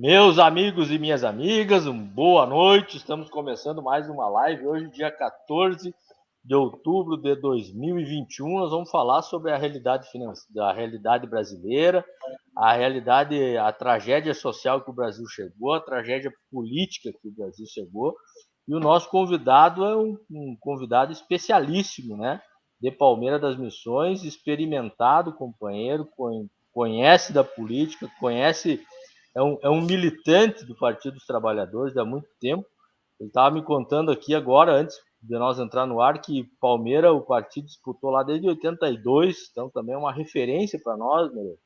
Meus amigos e minhas amigas, boa noite. Estamos começando mais uma live. Hoje, dia 14 de outubro de 2021, nós vamos falar sobre a realidade financeira, a realidade brasileira, a realidade, a tragédia social que o Brasil chegou, a tragédia política que o Brasil chegou. E o nosso convidado é um convidado especialíssimo, né? De Palmeira das Missões, experimentado companheiro, conhece da política, conhece é um militante do Partido dos Trabalhadores há muito tempo. Ele estava me contando aqui agora, antes de nós entrar no ar, que Palmeira, o partido disputou lá desde 82, então também é uma referência para nós, meu.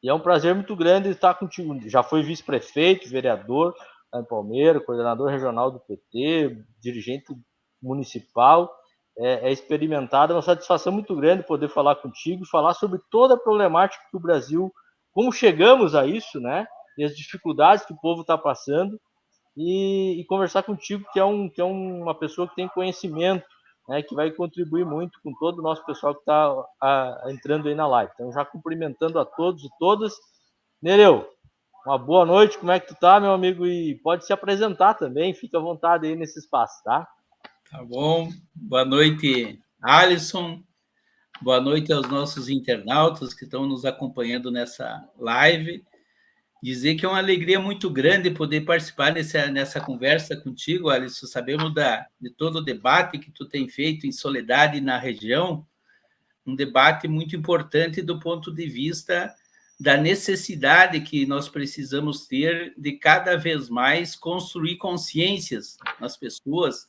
E é um prazer muito grande estar contigo. Já foi vice-prefeito, vereador lá em Palmeira, coordenador regional do PT, dirigente municipal. É experimentado, é uma satisfação muito grande poder falar contigo e falar sobre toda a problemática que o Brasil, como chegamos a isso, né? E as dificuldades que o povo está passando, e conversar contigo, que é uma pessoa que tem conhecimento, né, que vai contribuir muito com todo o nosso pessoal que está entrando aí na live. Então, já cumprimentando a todos e todas. Nereu, uma boa noite, como é que tu tá, meu amigo? E pode se apresentar também, fica à vontade aí nesse espaço, tá? Tá bom. Boa noite, Alisson. Boa noite aos nossos internautas que estão nos acompanhando nessa live. Dizer que é uma alegria muito grande poder participar nessa conversa contigo, Alisson. Sabemos de todo o debate que tu tem feito em Soledade na região, um debate muito importante do ponto de vista da necessidade que nós precisamos ter de cada vez mais construir consciências nas pessoas.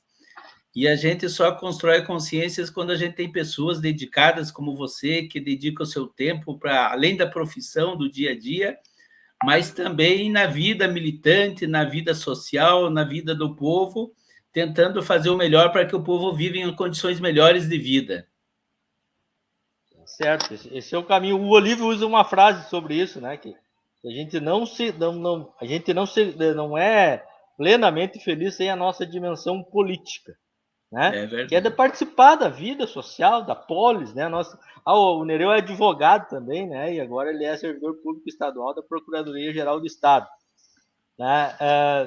E a gente só constrói consciências quando a gente tem pessoas dedicadas como você, que dedicam o seu tempo para, além da profissão, do dia a dia, mas também na vida militante, na vida social, na vida do povo, tentando fazer o melhor para que o povo viva em condições melhores de vida. Certo, esse é o caminho. O Olívio usa uma frase sobre isso, né? Que a gente a gente não é plenamente feliz sem a nossa dimensão política, né? É Que é de verdade. participar da vida social, da polis, né? O Nereu é advogado também, né? E agora ele é servidor público estadual da Procuradoria-Geral do Estado, né?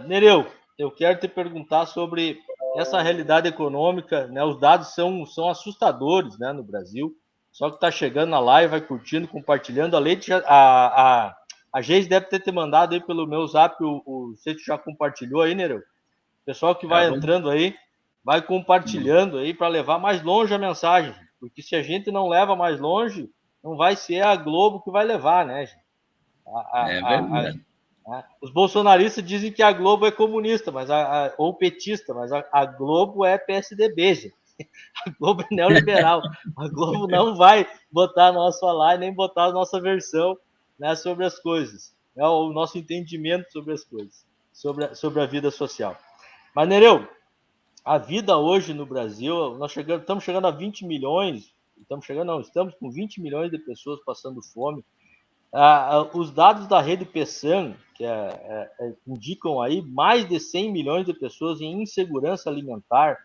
Nereu, eu quero te perguntar sobre essa realidade econômica, né? Os dados são assustadores, né, no Brasil. Só que está chegando na live, vai curtindo, compartilhando. A Geis deve ter te mandado aí pelo meu zap, você já compartilhou aí, Nereu? Pessoal que Tá vai bom? entrando aí, vai compartilhando aí para levar mais longe a mensagem. Porque se a gente não leva mais longe, não vai ser a Globo que vai levar, né, gente? É verdade. Os bolsonaristas dizem que a Globo é comunista, ou petista, mas a Globo é PSDB, gente. A Globo é neoliberal. A Globo não vai botar a nossa live, nem botar a nossa versão, né, sobre as coisas. É o nosso entendimento sobre as coisas, sobre a vida social. Mas, Nereu, a vida hoje no Brasil, estamos chegando a 20 milhões, estamos com 20 milhões de pessoas passando fome. Os dados da rede PESAN, indicam aí mais de 100 milhões de pessoas em insegurança alimentar.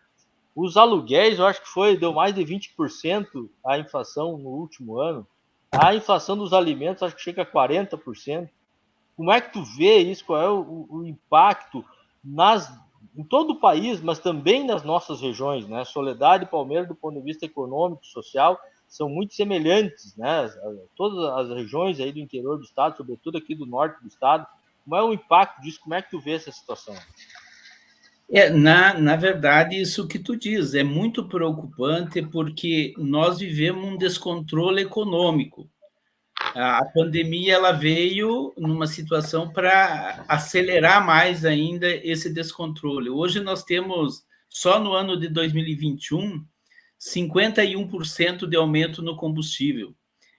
Os aluguéis, eu acho que deu mais de 20% a inflação no último ano. A inflação dos alimentos, acho que chega a 40%. Como é que tu vê isso? Qual é o impacto em todo o país, mas também nas nossas regiões, né? Soledade e Palmeira, do ponto de vista econômico, social, são muito semelhantes, né? Todas as regiões aí do interior do estado, sobretudo aqui do norte do estado. Como é o impacto disso? Como é que tu vê essa situação? Na verdade, isso que tu diz é muito preocupante porque nós vivemos um descontrole econômico. A pandemia ela veio numa situação para acelerar mais ainda esse descontrole. Hoje nós temos, só no ano de 2021, 51% de aumento no combustível.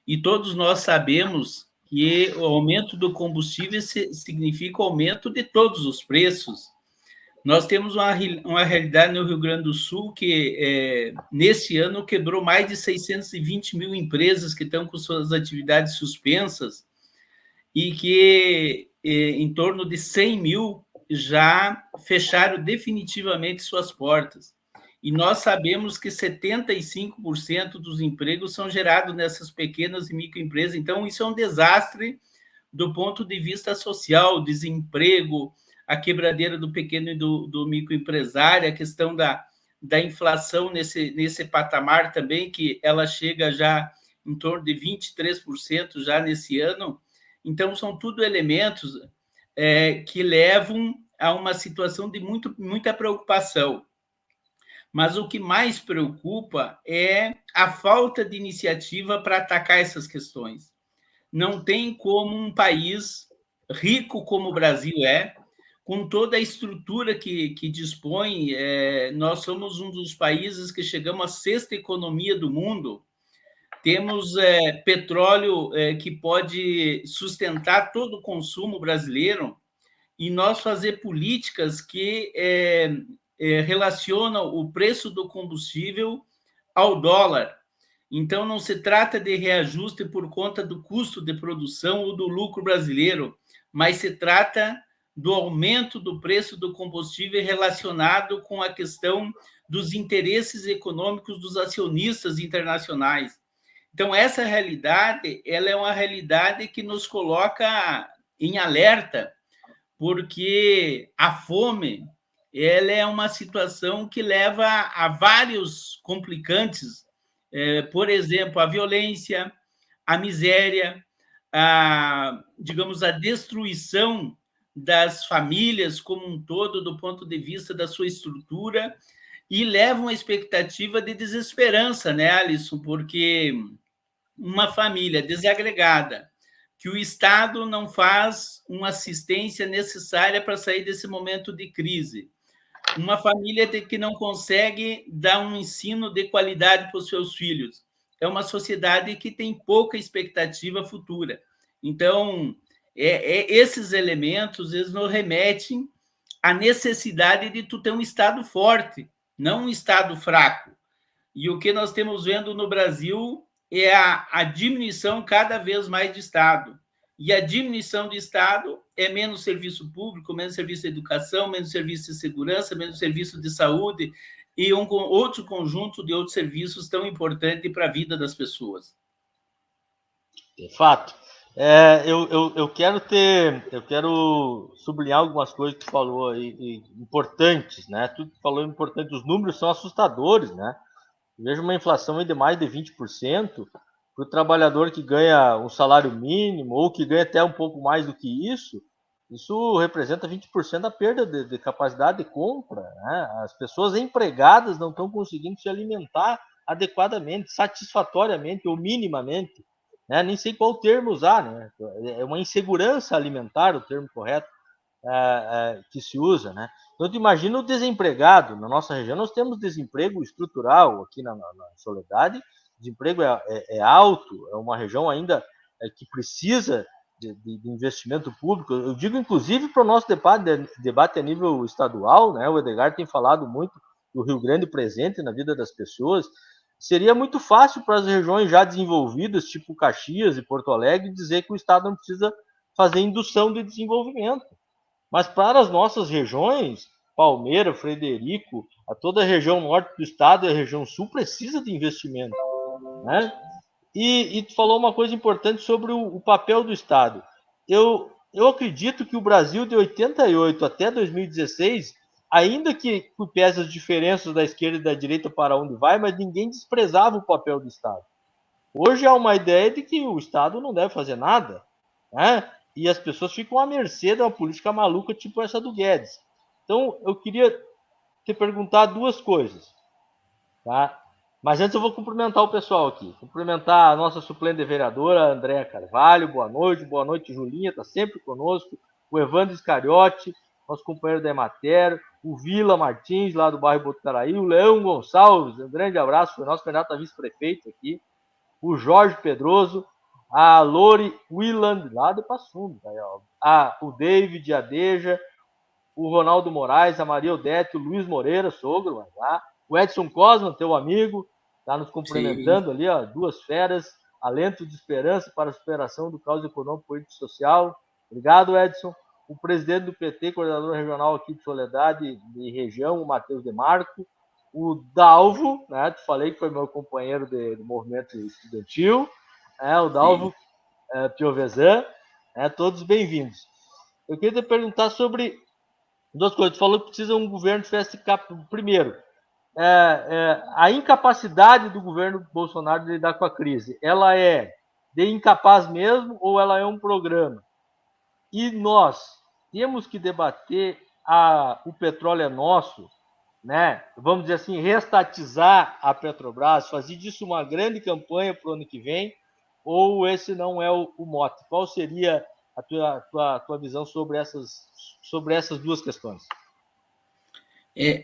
E todos nós sabemos que o aumento do combustível significa o aumento de todos os preços. Nós temos uma realidade no Rio Grande do Sul que, nesse ano, quebrou mais de 620 mil empresas que estão com suas atividades suspensas e que em torno de 100 mil já fecharam definitivamente suas portas. E nós sabemos que 75% dos empregos são gerados nessas pequenas e microempresas. Então, isso é um desastre do ponto de vista social, desemprego, a quebradeira do pequeno e do microempresário, a questão da inflação nesse patamar também, que ela chega já em torno de 23% já nesse ano. Então, são tudo elementos que levam a uma situação de muita preocupação. Mas o que mais preocupa é a falta de iniciativa para atacar essas questões. Não tem como um país rico como o Brasil com toda a estrutura que dispõe, nós somos um dos países que chegamos à sexta economia do mundo, temos petróleo que pode sustentar todo o consumo brasileiro, e nós fazer políticas que relacionam o preço do combustível ao dólar. Então, não se trata de reajuste por conta do custo de produção ou do lucro brasileiro, mas se trata do aumento do preço do combustível relacionado com a questão dos interesses econômicos dos acionistas internacionais. Então, essa realidade, ela é uma realidade que nos coloca em alerta, porque a fome, ela é uma situação que leva a vários complicantes, por exemplo, a violência, a miséria, digamos, a destruição das famílias como um todo, do ponto de vista da sua estrutura, e levam a expectativa de desesperança, né, Alisson? Porque uma família desagregada, que o Estado não faz uma assistência necessária para sair desse momento de crise, uma família que não consegue dar um ensino de qualidade para os seus filhos, é uma sociedade que tem pouca expectativa futura. Então, esses elementos, eles nos remetem à necessidade de tu ter um Estado forte, não um Estado fraco. E o que nós temos vendo no Brasil é a diminuição cada vez mais de Estado. E a diminuição de Estado é menos serviço público, menos serviço de educação, menos serviço de segurança, menos serviço de saúde e outro conjunto de outros serviços tão importantes para a vida das pessoas. De fato. Eu quero sublinhar algumas coisas que tu falou aí, importantes, né? Tu falou importante, os números são assustadores, né? Eu vejo uma inflação aí de mais de 20%, para o trabalhador que ganha um salário mínimo ou que ganha até um pouco mais do que isso representa 20% da perda de capacidade de compra, né? As pessoas empregadas não estão conseguindo se alimentar adequadamente, satisfatoriamente ou minimamente, né? Nem sei qual termo usar, né? É uma insegurança alimentar o termo correto que se usa, né? Então, tu imagina o desempregado. Na nossa região, nós temos desemprego estrutural aqui na Soledade, desemprego é alto, é uma região ainda que precisa de investimento público. Eu digo, inclusive, para o nosso debate a nível estadual, né? O Edgar tem falado muito do Rio Grande presente na vida das pessoas. Seria muito fácil para as regiões já desenvolvidas, tipo Caxias e Porto Alegre, dizer que o Estado não precisa fazer indução de desenvolvimento. Mas para as nossas regiões, Palmeira, Frederico, a toda a região norte do estado e a região sul precisa de investimento, né? E tu falou uma coisa importante sobre o papel do Estado. Eu acredito que o Brasil de 88 até 2016, ainda que pese as diferenças da esquerda e da direita para onde vai, mas ninguém desprezava o papel do Estado. Hoje há uma ideia de que o Estado não deve fazer nada, né? E as pessoas ficam à mercê de uma política maluca tipo essa do Guedes. Então, eu queria te perguntar duas coisas, tá? Mas antes eu vou cumprimentar o pessoal aqui. Cumprimentar a nossa suplente vereadora, Andréa Carvalho. Boa noite, Julinha, está sempre conosco. O Evandro Iscariote, nosso companheiro da Emater. O Vila Martins, lá do bairro Botucaraí. O Leão Gonçalves, um grande abraço, foi nosso candidato a vice-prefeito aqui. O Jorge Pedroso. A Lori Willand, lá de Passundo. O David Adeja. O Ronaldo Moraes, a Maria Odete, o Luiz Moreira, sogro, lá. O Edson Cosma, teu amigo, está nos cumprimentando. Sim. Ali, ó, duas feras, alento de esperança para a superação do caos econômico, político e social. Obrigado, Edson. O presidente do PT, coordenador regional aqui de Soledade de região, o Matheus Demarco. O Dalvo, né, te falei que foi meu companheiro do movimento estudantil, o Dalvo Piovesan. Todos bem-vindos. Eu queria te perguntar sobre duas coisas. Tu falou que precisa um governo que tivesse primeiro, a incapacidade do governo Bolsonaro de lidar com a crise, ela é de incapaz mesmo ou ela é um programa? E nós temos que debater o petróleo é nosso, né? Vamos dizer assim, restatizar a Petrobras, fazer disso uma grande campanha para o ano que vem, ou esse não é o mote? Qual seria a tua visão sobre essas duas questões?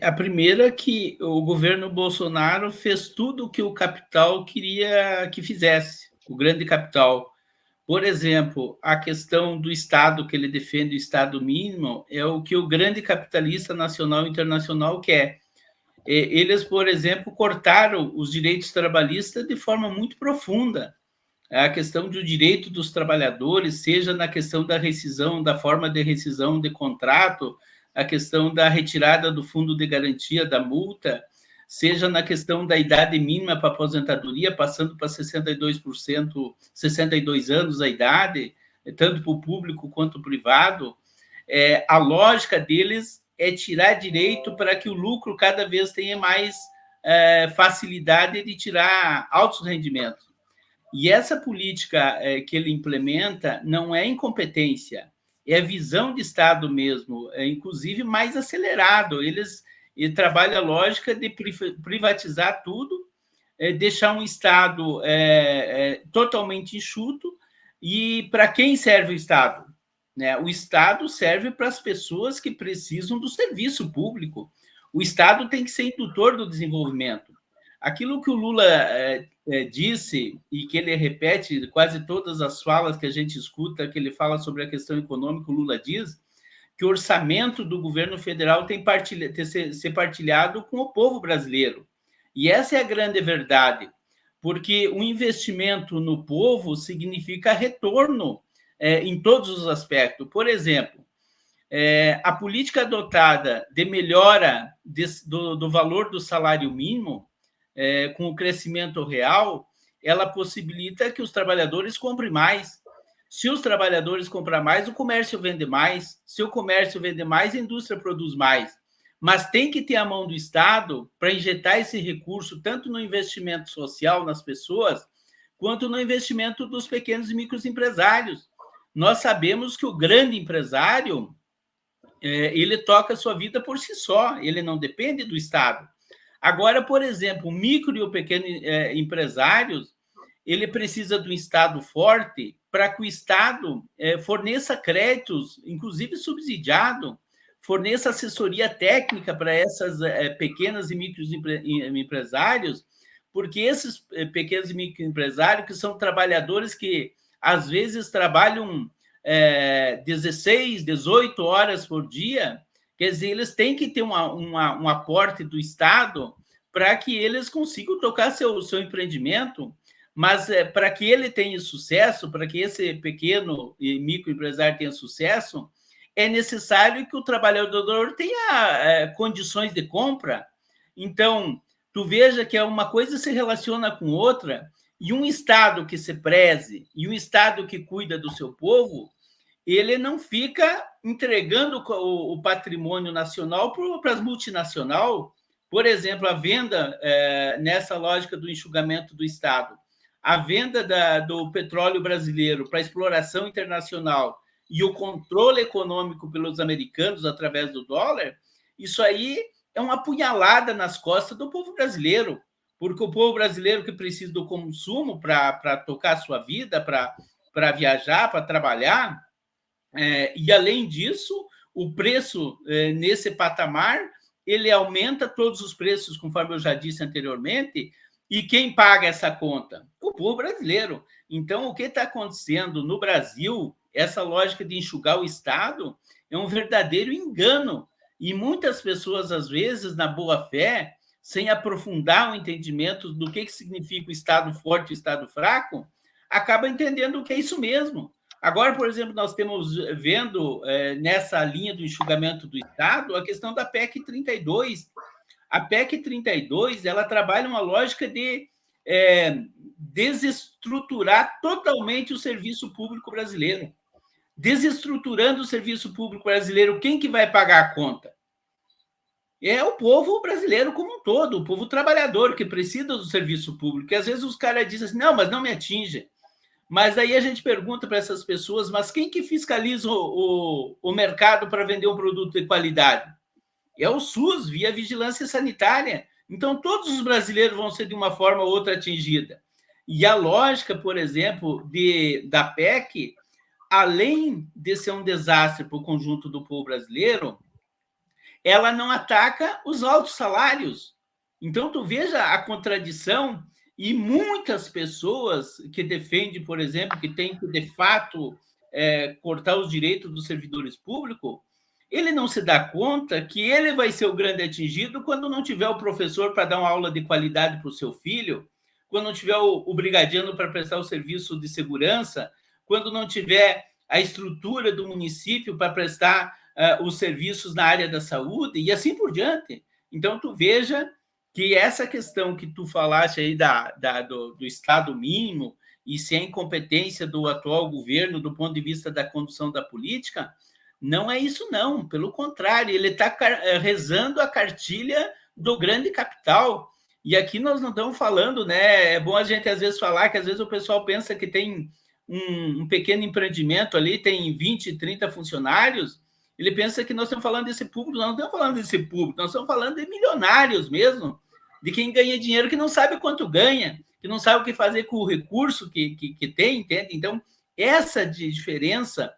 A primeira é que o governo Bolsonaro fez tudo o que o capital queria que fizesse, o grande capital. Por exemplo, a questão do Estado que ele defende, o Estado mínimo, é o que o grande capitalista nacional e internacional quer. Eles, por exemplo, cortaram os direitos trabalhistas de forma muito profunda. A questão do direito dos trabalhadores, seja na questão da rescisão, da forma de rescisão de contrato, a questão da retirada do fundo de garantia da multa, seja na questão da idade mínima para aposentadoria, passando para 62%, 62 anos a idade, tanto para o público quanto para o privado. A lógica deles é tirar direito para que o lucro cada vez tenha mais facilidade de tirar altos rendimentos. E essa política que ele implementa não é incompetência, é visão de Estado mesmo, inclusive mais acelerado. Ele trabalha a lógica de privatizar tudo, deixar um Estado totalmente enxuto. E para quem serve o Estado? Né? O Estado serve para as pessoas que precisam do serviço público. O Estado tem que ser indutor do desenvolvimento. Aquilo que o Lula disse, e que ele repete quase todas as falas que a gente escuta, que ele fala sobre a questão econômica, o Lula diz que o orçamento do governo federal tem que ser partilhado com o povo brasileiro. E essa é a grande verdade, porque o investimento no povo significa retorno em todos os aspectos. Por exemplo, a política adotada de melhora do valor do salário mínimo, com o crescimento real, ela possibilita que os trabalhadores comprem mais. Se os trabalhadores compram mais, o comércio vende mais. Se o comércio vende mais, a indústria produz mais. Mas tem que ter a mão do Estado para injetar esse recurso tanto no investimento social nas pessoas, quanto no investimento dos pequenos e microempresários. Nós sabemos que o grande empresário, ele toca a sua vida por si só, ele não depende do Estado. Agora, por exemplo, o micro e o pequeno empresários, ele precisa de um Estado forte para que o Estado forneça créditos, inclusive subsidiado, forneça assessoria técnica para essas pequenas e microempresários, porque esses pequenos e microempresários, que são trabalhadores que, às vezes, trabalham 16, 18 horas por dia, quer dizer, eles têm que ter um aporte do Estado para que eles consigam tocar seu empreendimento, mas para que ele tenha sucesso, para que esse pequeno e microempresário tenha sucesso, é necessário que o trabalhador tenha condições de compra. Então, tu veja que uma coisa se relaciona com outra, e um Estado que se preze, e um Estado que cuida do seu povo, ele não fica entregando o patrimônio nacional para as multinacionais. Por exemplo, a venda, nessa lógica do enxugamento do Estado, a venda do petróleo brasileiro para exploração internacional e o controle econômico pelos americanos através do dólar, isso aí é uma punhalada nas costas do povo brasileiro, porque o povo brasileiro que precisa do consumo para tocar a sua vida, para viajar, para trabalhar, e, além disso, o preço nesse patamar, ele aumenta todos os preços, conforme eu já disse anteriormente, e quem paga essa conta? O povo brasileiro. Então, o que está acontecendo no Brasil, essa lógica de enxugar o Estado, é um verdadeiro engano. E muitas pessoas, às vezes, na boa-fé, sem aprofundar o entendimento do que significa o Estado forte e o Estado fraco, acabam entendendo que é isso mesmo. Agora, por exemplo, nós estamos vendo nessa linha do enxugamento do Estado a questão da PEC 32. A PEC 32 ela trabalha uma lógica de desestruturar totalmente o serviço público brasileiro. desestruturando o serviço público brasileiro, quem que vai pagar a conta? É o povo brasileiro como um todo, o povo trabalhador que precisa do serviço público. E às vezes os caras dizem assim, não, mas não me atinge. Mas aí a gente pergunta para essas pessoas, mas quem que fiscaliza o mercado para vender um produto de qualidade? É o SUS, via vigilância sanitária. Então, todos os brasileiros vão ser, de uma forma ou outra, atingida. E a lógica, por exemplo, da PEC, além de ser um desastre para o conjunto do povo brasileiro, ela não ataca os altos salários. Então, tu veja a contradição, e muitas pessoas que defendem, por exemplo, que tem que, de fato, cortar os direitos dos servidores públicos, ele não se dá conta que ele vai ser o grande atingido quando não tiver o professor para dar uma aula de qualidade para o seu filho, quando não tiver o brigadiano para prestar o serviço de segurança, quando não tiver a estrutura do município para prestar os serviços na área da saúde e assim por diante. Então, tu veja que essa questão que tu falaste aí do Estado mínimo e se é incompetência do atual governo do ponto de vista da condução da política, não é isso não, pelo contrário, ele está rezando a cartilha do grande capital. E aqui nós não estamos falando, né? É bom a gente às vezes falar que às vezes o pessoal pensa que tem um pequeno empreendimento ali, tem 20, 30 funcionários, ele pensa que nós estamos falando desse público, nós não estamos falando desse público, nós estamos falando de milionários mesmo, de quem ganha dinheiro que não sabe quanto ganha, que não sabe o que fazer com o recurso que tem, entende? Então, essa diferença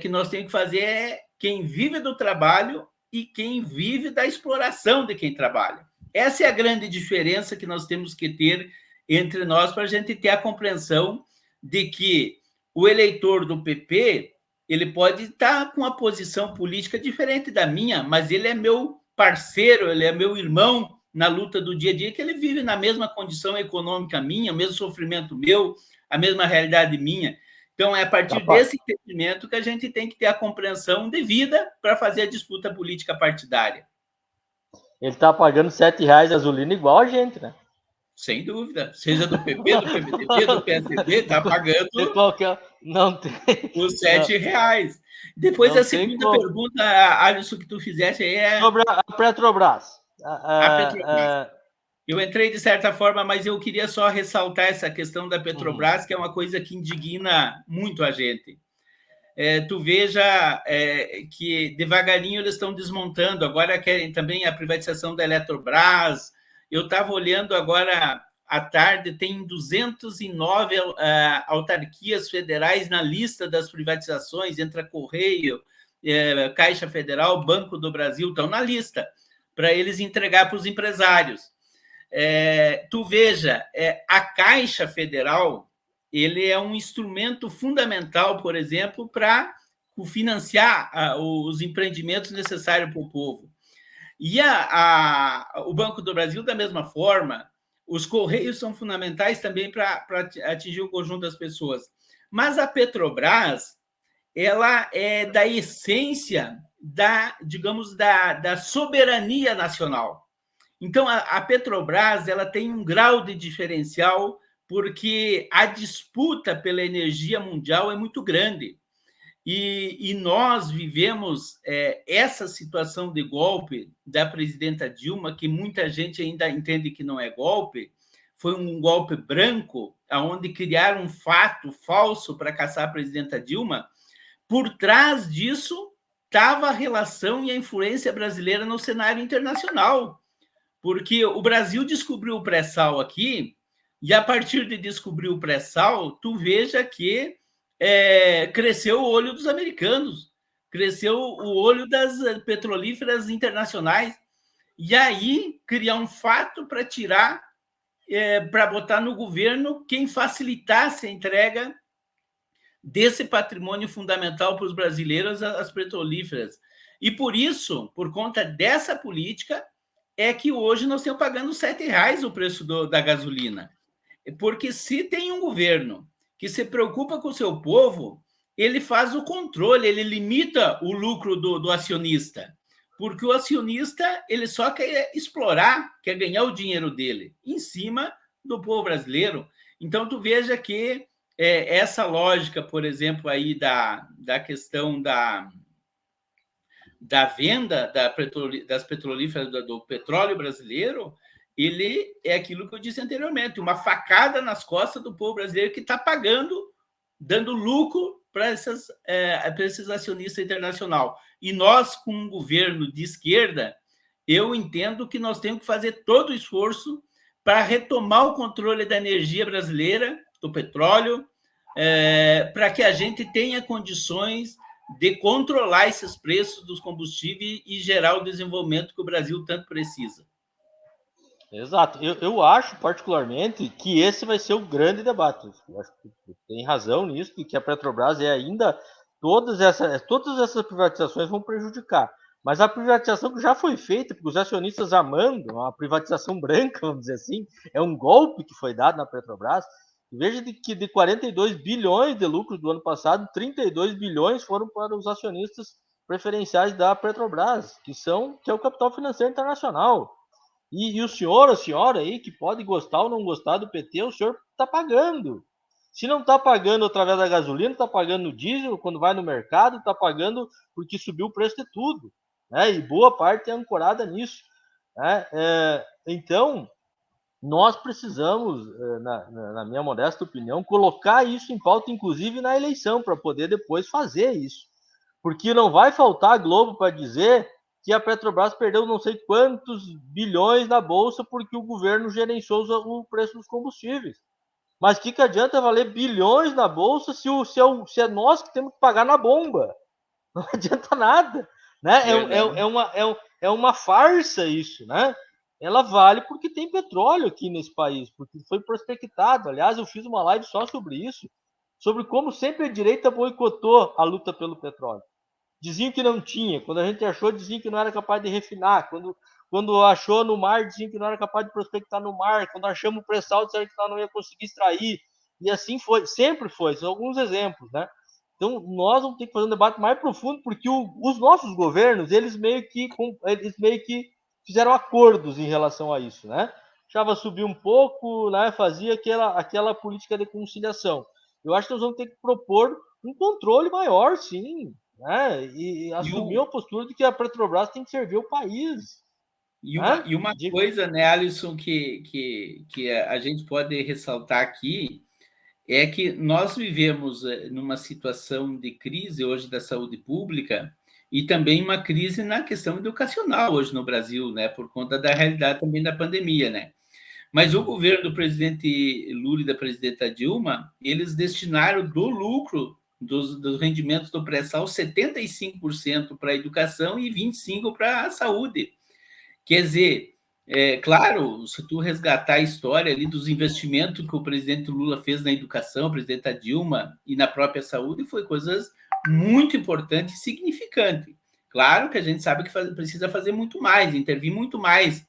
que nós temos que fazer é quem vive do trabalho e quem vive da exploração de quem trabalha. Essa é a grande diferença que nós temos que ter entre nós para a gente ter a compreensão de que o eleitor do PP ele pode estar com uma posição política diferente da minha, mas ele é meu parceiro, ele é meu irmão na luta do dia a dia, que ele vive na mesma condição econômica minha, o mesmo sofrimento meu, a mesma realidade minha. Então, é a partir desse entendimento que a gente tem que ter a compreensão devida para fazer a disputa política partidária. Ele está pagando R$7 de gasolina igual a gente, né? Sem dúvida. Seja do PP, do PMDB, do PSDB, está pagando não tem os R$7. Depois, a segunda pergunta, Alisson, que tu fizesse aí é... sobre a Petrobras. A Petrobras. Eu entrei de certa forma, mas eu queria só ressaltar essa questão da Petrobras, que é uma coisa que indigna muito a gente. Tu veja que devagarinho eles estão desmontando, agora querem também a privatização da Eletrobras. Eu estava olhando agora à tarde, tem 209 autarquias federais na lista das privatizações, entre a Correio, Caixa Federal, Banco do Brasil, estão na lista, para eles entregar para os empresários. Tu veja, a Caixa Federal, ele é um instrumento fundamental, por exemplo, para financiar os empreendimentos necessários para o povo. E o Banco do Brasil, da mesma forma, os Correios são fundamentais também para atingir o conjunto das pessoas. Mas a Petrobras, ela é da essência digamos, da soberania nacional. Então, a Petrobras ela tem um grau de diferencial porque a disputa pela energia mundial é muito grande. E nós vivemos essa situação de golpe da presidenta Dilma, que muita gente ainda entende que não é golpe, foi um golpe branco, onde criaram um fato falso para caçar a presidenta Dilma. Por trás disso estava a relação e a influência brasileira no cenário internacional, porque o Brasil descobriu o pré-sal aqui, e a partir de descobrir o pré-sal, tu veja que cresceu o olho dos americanos, cresceu o olho das petrolíferas internacionais, e aí criar um fato para tirar, para botar no governo quem facilitasse a entrega desse patrimônio fundamental para os brasileiros, as petrolíferas. E por isso, por conta dessa política, é que hoje nós estamos pagando R$7 o preço da gasolina. Porque se tem um governo que se preocupa com o seu povo, ele faz o controle, ele limita o lucro do acionista. Porque o acionista ele só quer explorar, quer ganhar o dinheiro dele em cima do povo brasileiro. Então, tu veja que essa lógica, por exemplo, aí da questão da venda das petrolíferas do petróleo brasileiro, ele é aquilo que eu disse anteriormente, uma facada nas costas do povo brasileiro que está pagando, dando lucro para esses acionistas internacionais. E nós, com um governo de esquerda, eu entendo que nós temos que fazer todo o esforço para retomar o controle da energia brasileira, do petróleo, para que a gente tenha condições de controlar esses preços dos combustíveis e gerar o desenvolvimento que o Brasil tanto precisa. Exato. Eu acho, particularmente, que esse vai ser o grande debate. Eu acho que tem razão nisso, que a Petrobras é ainda... Todas essas privatizações vão prejudicar. Mas a privatização que já foi feita, porque os acionistas amando, uma privatização branca, vamos dizer assim, é um golpe que foi dado na Petrobras. Veja que de 42 bilhões de lucros do ano passado, 32 bilhões foram para os acionistas preferenciais da Petrobras, que é o capital financeiro internacional. E o senhor, a senhora aí, que pode gostar ou não gostar do PT, o senhor está pagando. Se não está pagando através da gasolina, está pagando no diesel, quando vai no mercado, está pagando porque subiu o preço de tudo. Né? E boa parte é ancorada nisso. Né? Então, nós precisamos, na minha modesta opinião, colocar isso em pauta, inclusive na eleição, para poder depois fazer isso. Porque não vai faltar a Globo para dizer que a Petrobras perdeu não sei quantos bilhões na bolsa porque o governo gerenciou o preço dos combustíveis. Mas o que adianta valer bilhões na bolsa se é nós que temos que pagar na bomba? Não adianta nada. Né? É uma farsa isso, né? Ela vale porque tem petróleo aqui nesse país, porque foi prospectado. Aliás, eu fiz uma live só sobre isso, sobre como sempre a direita boicotou a luta pelo petróleo. Diziam que não tinha, quando a gente achou, diziam que não era capaz de refinar, quando achou no mar, diziam que não era capaz de prospectar no mar, quando achamos o pré-sal, disseram que nós não ia conseguir extrair, e assim foi, sempre foi, são alguns exemplos, né? Então, nós vamos ter que fazer um debate mais profundo, porque os nossos governos, eles meio que fizeram acordos em relação a isso, né? Deixava subir um pouco, né? Fazia aquela política de conciliação. Eu acho que nós vamos ter que propor um controle maior, sim, né? E assumir a postura de que a Petrobras tem que servir o país. E uma coisa, né, Alisson, que a gente pode ressaltar aqui é que nós vivemos numa situação de crise hoje da saúde pública e também uma crise na questão educacional hoje no Brasil, né, por conta da realidade também da pandemia, né? Mas o governo do presidente Lula e da presidenta Dilma, eles destinaram do lucro dos rendimentos do pré-sal 75% para a educação e 25% para a saúde. Quer dizer, claro, se tu resgatar a história ali dos investimentos que o presidente Lula fez na educação, a presidenta Dilma e na própria saúde, foi coisas muito importantes e significantes. Claro que a gente sabe que precisa fazer muito mais, intervir muito mais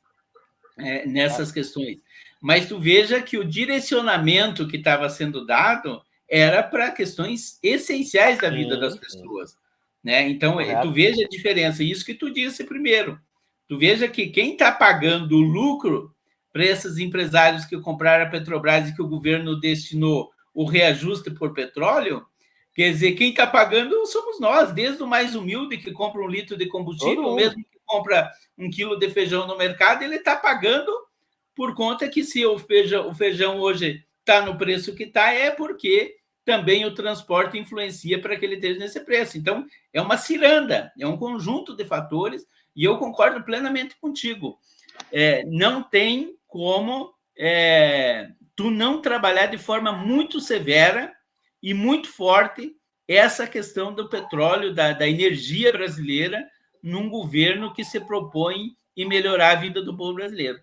nessas questões. Mas tu veja que o direcionamento que estava sendo dado era para questões essenciais da vida das pessoas. Né? Então, tu veja a diferença. Isso que tu disse primeiro. Tu veja que quem está pagando o lucro para esses empresários que compraram a Petrobras e que o governo destinou o reajuste por petróleo, quer dizer, quem está pagando somos nós, desde o mais humilde que compra um litro de combustível, mesmo que compra um quilo de feijão no mercado, ele está pagando por conta que se o feijão hoje está no preço que está, é porque também o transporte influencia para que ele esteja nesse preço. Então, é uma ciranda, é um conjunto de fatores, e eu concordo plenamente contigo. Não tem como tu não trabalhar de forma muito severa e muito forte essa questão do petróleo, da energia brasileira, num governo que se propõe em melhorar a vida do povo brasileiro.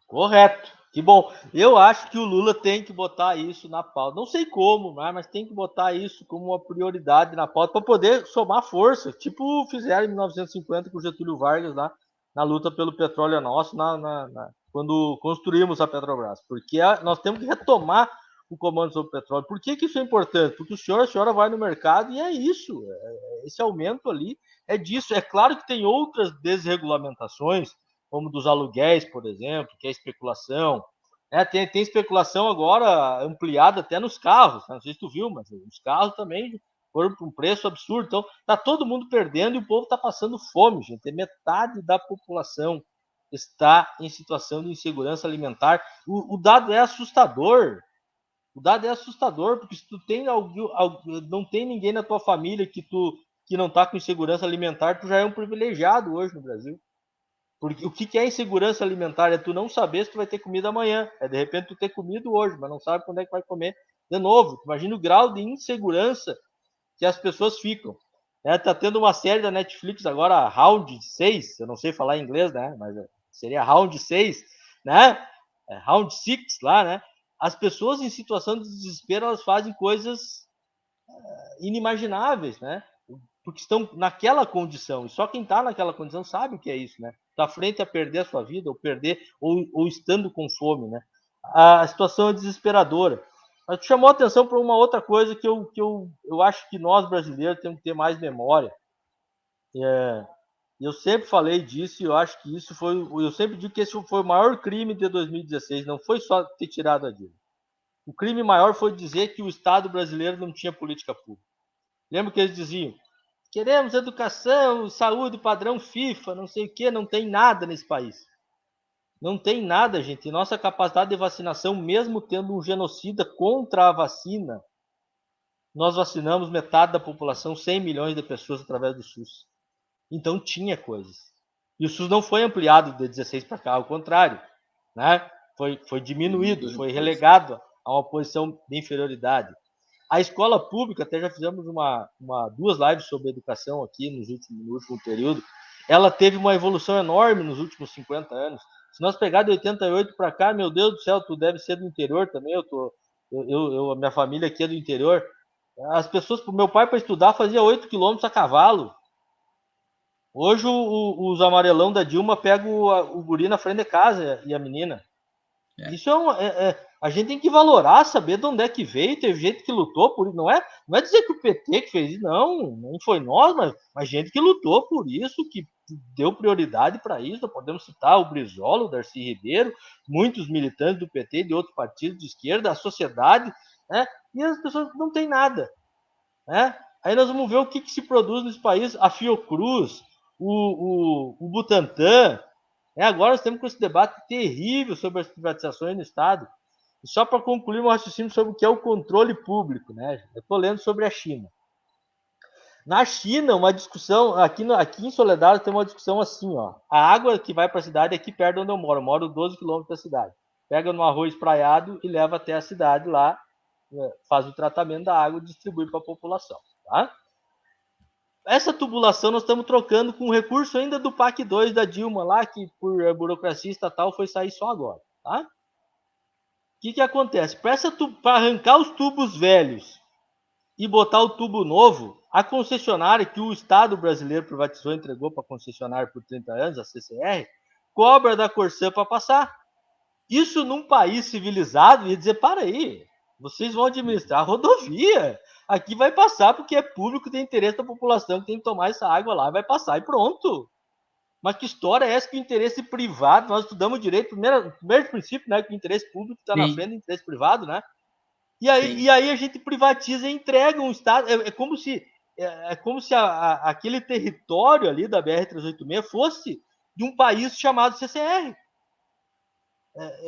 Correto. Que bom. Eu acho que o Lula tem que botar isso na pauta. Não sei como, mas tem que botar isso como uma prioridade na pauta para poder somar força. Tipo fizeram em 1950 com o Getúlio Vargas lá na luta pelo petróleo nosso, quando construímos a Petrobras. Porque nós temos que retomar o comando sobre o petróleo. Por que isso é importante? Porque a senhora vai no mercado e é isso. Esse aumento ali é disso. É claro que tem outras desregulamentações, como dos aluguéis, por exemplo, que é especulação, Tem especulação agora ampliada até nos carros. Não sei se tu viu, mas os carros também foram para um preço absurdo. Então, está todo mundo perdendo e o povo está passando fome, gente. Metade da população está em situação de insegurança alimentar. O dado é assustador. O dado é assustador, porque se tu tem não tem ninguém na tua família que não está com insegurança alimentar, tu já é um privilegiado hoje no Brasil. Porque o que é insegurança alimentar? É tu não saber se tu vai ter comida amanhã. É de repente tu ter comido hoje, mas não sabe quando é que vai comer de novo. Imagina o grau de insegurança que as pessoas ficam. Tá tendo uma série da Netflix agora, Round 6, eu não sei falar em inglês, né? Mas seria Round 6, né? Round 6 lá, né? As pessoas em situação de desespero, elas fazem coisas inimagináveis, né? Porque estão naquela condição, e só quem está naquela condição sabe o que é isso, né? Está frente a perder a sua vida, ou perder, ou estando com fome, né? A situação é desesperadora. Mas tu chamou a atenção para uma outra coisa que eu acho que nós brasileiros temos que ter mais memória. Eu sempre falei disso e eu acho que isso foi. Eu sempre digo que esse foi o maior crime de 2016, não foi só ter tirado a Dilma. O crime maior foi dizer que o Estado brasileiro não tinha política pública. Lembra que eles diziam: queremos educação, saúde, padrão FIFA, não sei o que, não tem nada nesse país. Não tem nada, gente. E nossa capacidade de vacinação, mesmo tendo um genocida contra a vacina, nós vacinamos metade da população, 100 milhões de pessoas através do SUS. Então tinha coisas. E o SUS não foi ampliado de 16 para cá, ao contrário, né? Foi diminuído, foi relegado a uma posição de inferioridade. A escola pública, até já fizemos duas lives sobre educação aqui no último período, ela teve uma evolução enorme nos últimos 50 anos. Se nós pegar de 88 para cá, meu Deus do céu, tu deve ser do interior também, a minha família aqui é do interior. As pessoas, meu pai para estudar fazia 8 quilômetros a cavalo. Hoje os amarelão da Dilma pegam o guri na frente de casa e a menina. Isso a gente tem que valorar, saber de onde é que veio, teve gente que lutou por isso, não é dizer que o PT que fez isso, não foi nós, mas gente que lutou por isso, que deu prioridade para isso. Podemos citar o Brizola, o Darcy Ribeiro, muitos militantes do PT, de outros partidos de esquerda, a sociedade, né? E as pessoas não têm nada, né? Aí nós vamos ver o que se produz nesse país, a Fiocruz, o Butantan, agora nós temos com esse debate terrível sobre as privatizações no Estado. E só para concluir um raciocínio sobre o que é o controle público, né? Eu estou lendo sobre a China. Na China, uma discussão, aqui em Soledade tem uma discussão assim, ó. A água que vai para a cidade é aqui perto de onde eu moro 12 quilômetros da cidade. Pega no arroz espraiado e leva até a cidade lá, faz o tratamento da água e distribui para a população, tá? Essa tubulação nós estamos trocando com o recurso ainda do PAC 2 da Dilma lá, que por burocracia estatal foi sair só agora, tá? O que acontece? Para arrancar os tubos velhos e botar o tubo novo, a concessionária que o Estado brasileiro privatizou e entregou para a concessionária por 30 anos, a CCR, cobra da Corsã para passar. Isso num país civilizado ia dizer, para aí, vocês vão administrar a rodovia. Aqui vai passar porque é público, tem interesse da população que tem que tomar essa água lá, vai passar e pronto. Mas que história é essa que o interesse privado, nós estudamos direito, primeiro princípio, né, que o interesse público está na frente do interesse privado, né? E aí a gente privatiza e entrega um Estado, é como se aquele território ali da BR-386 fosse de um país chamado CCR.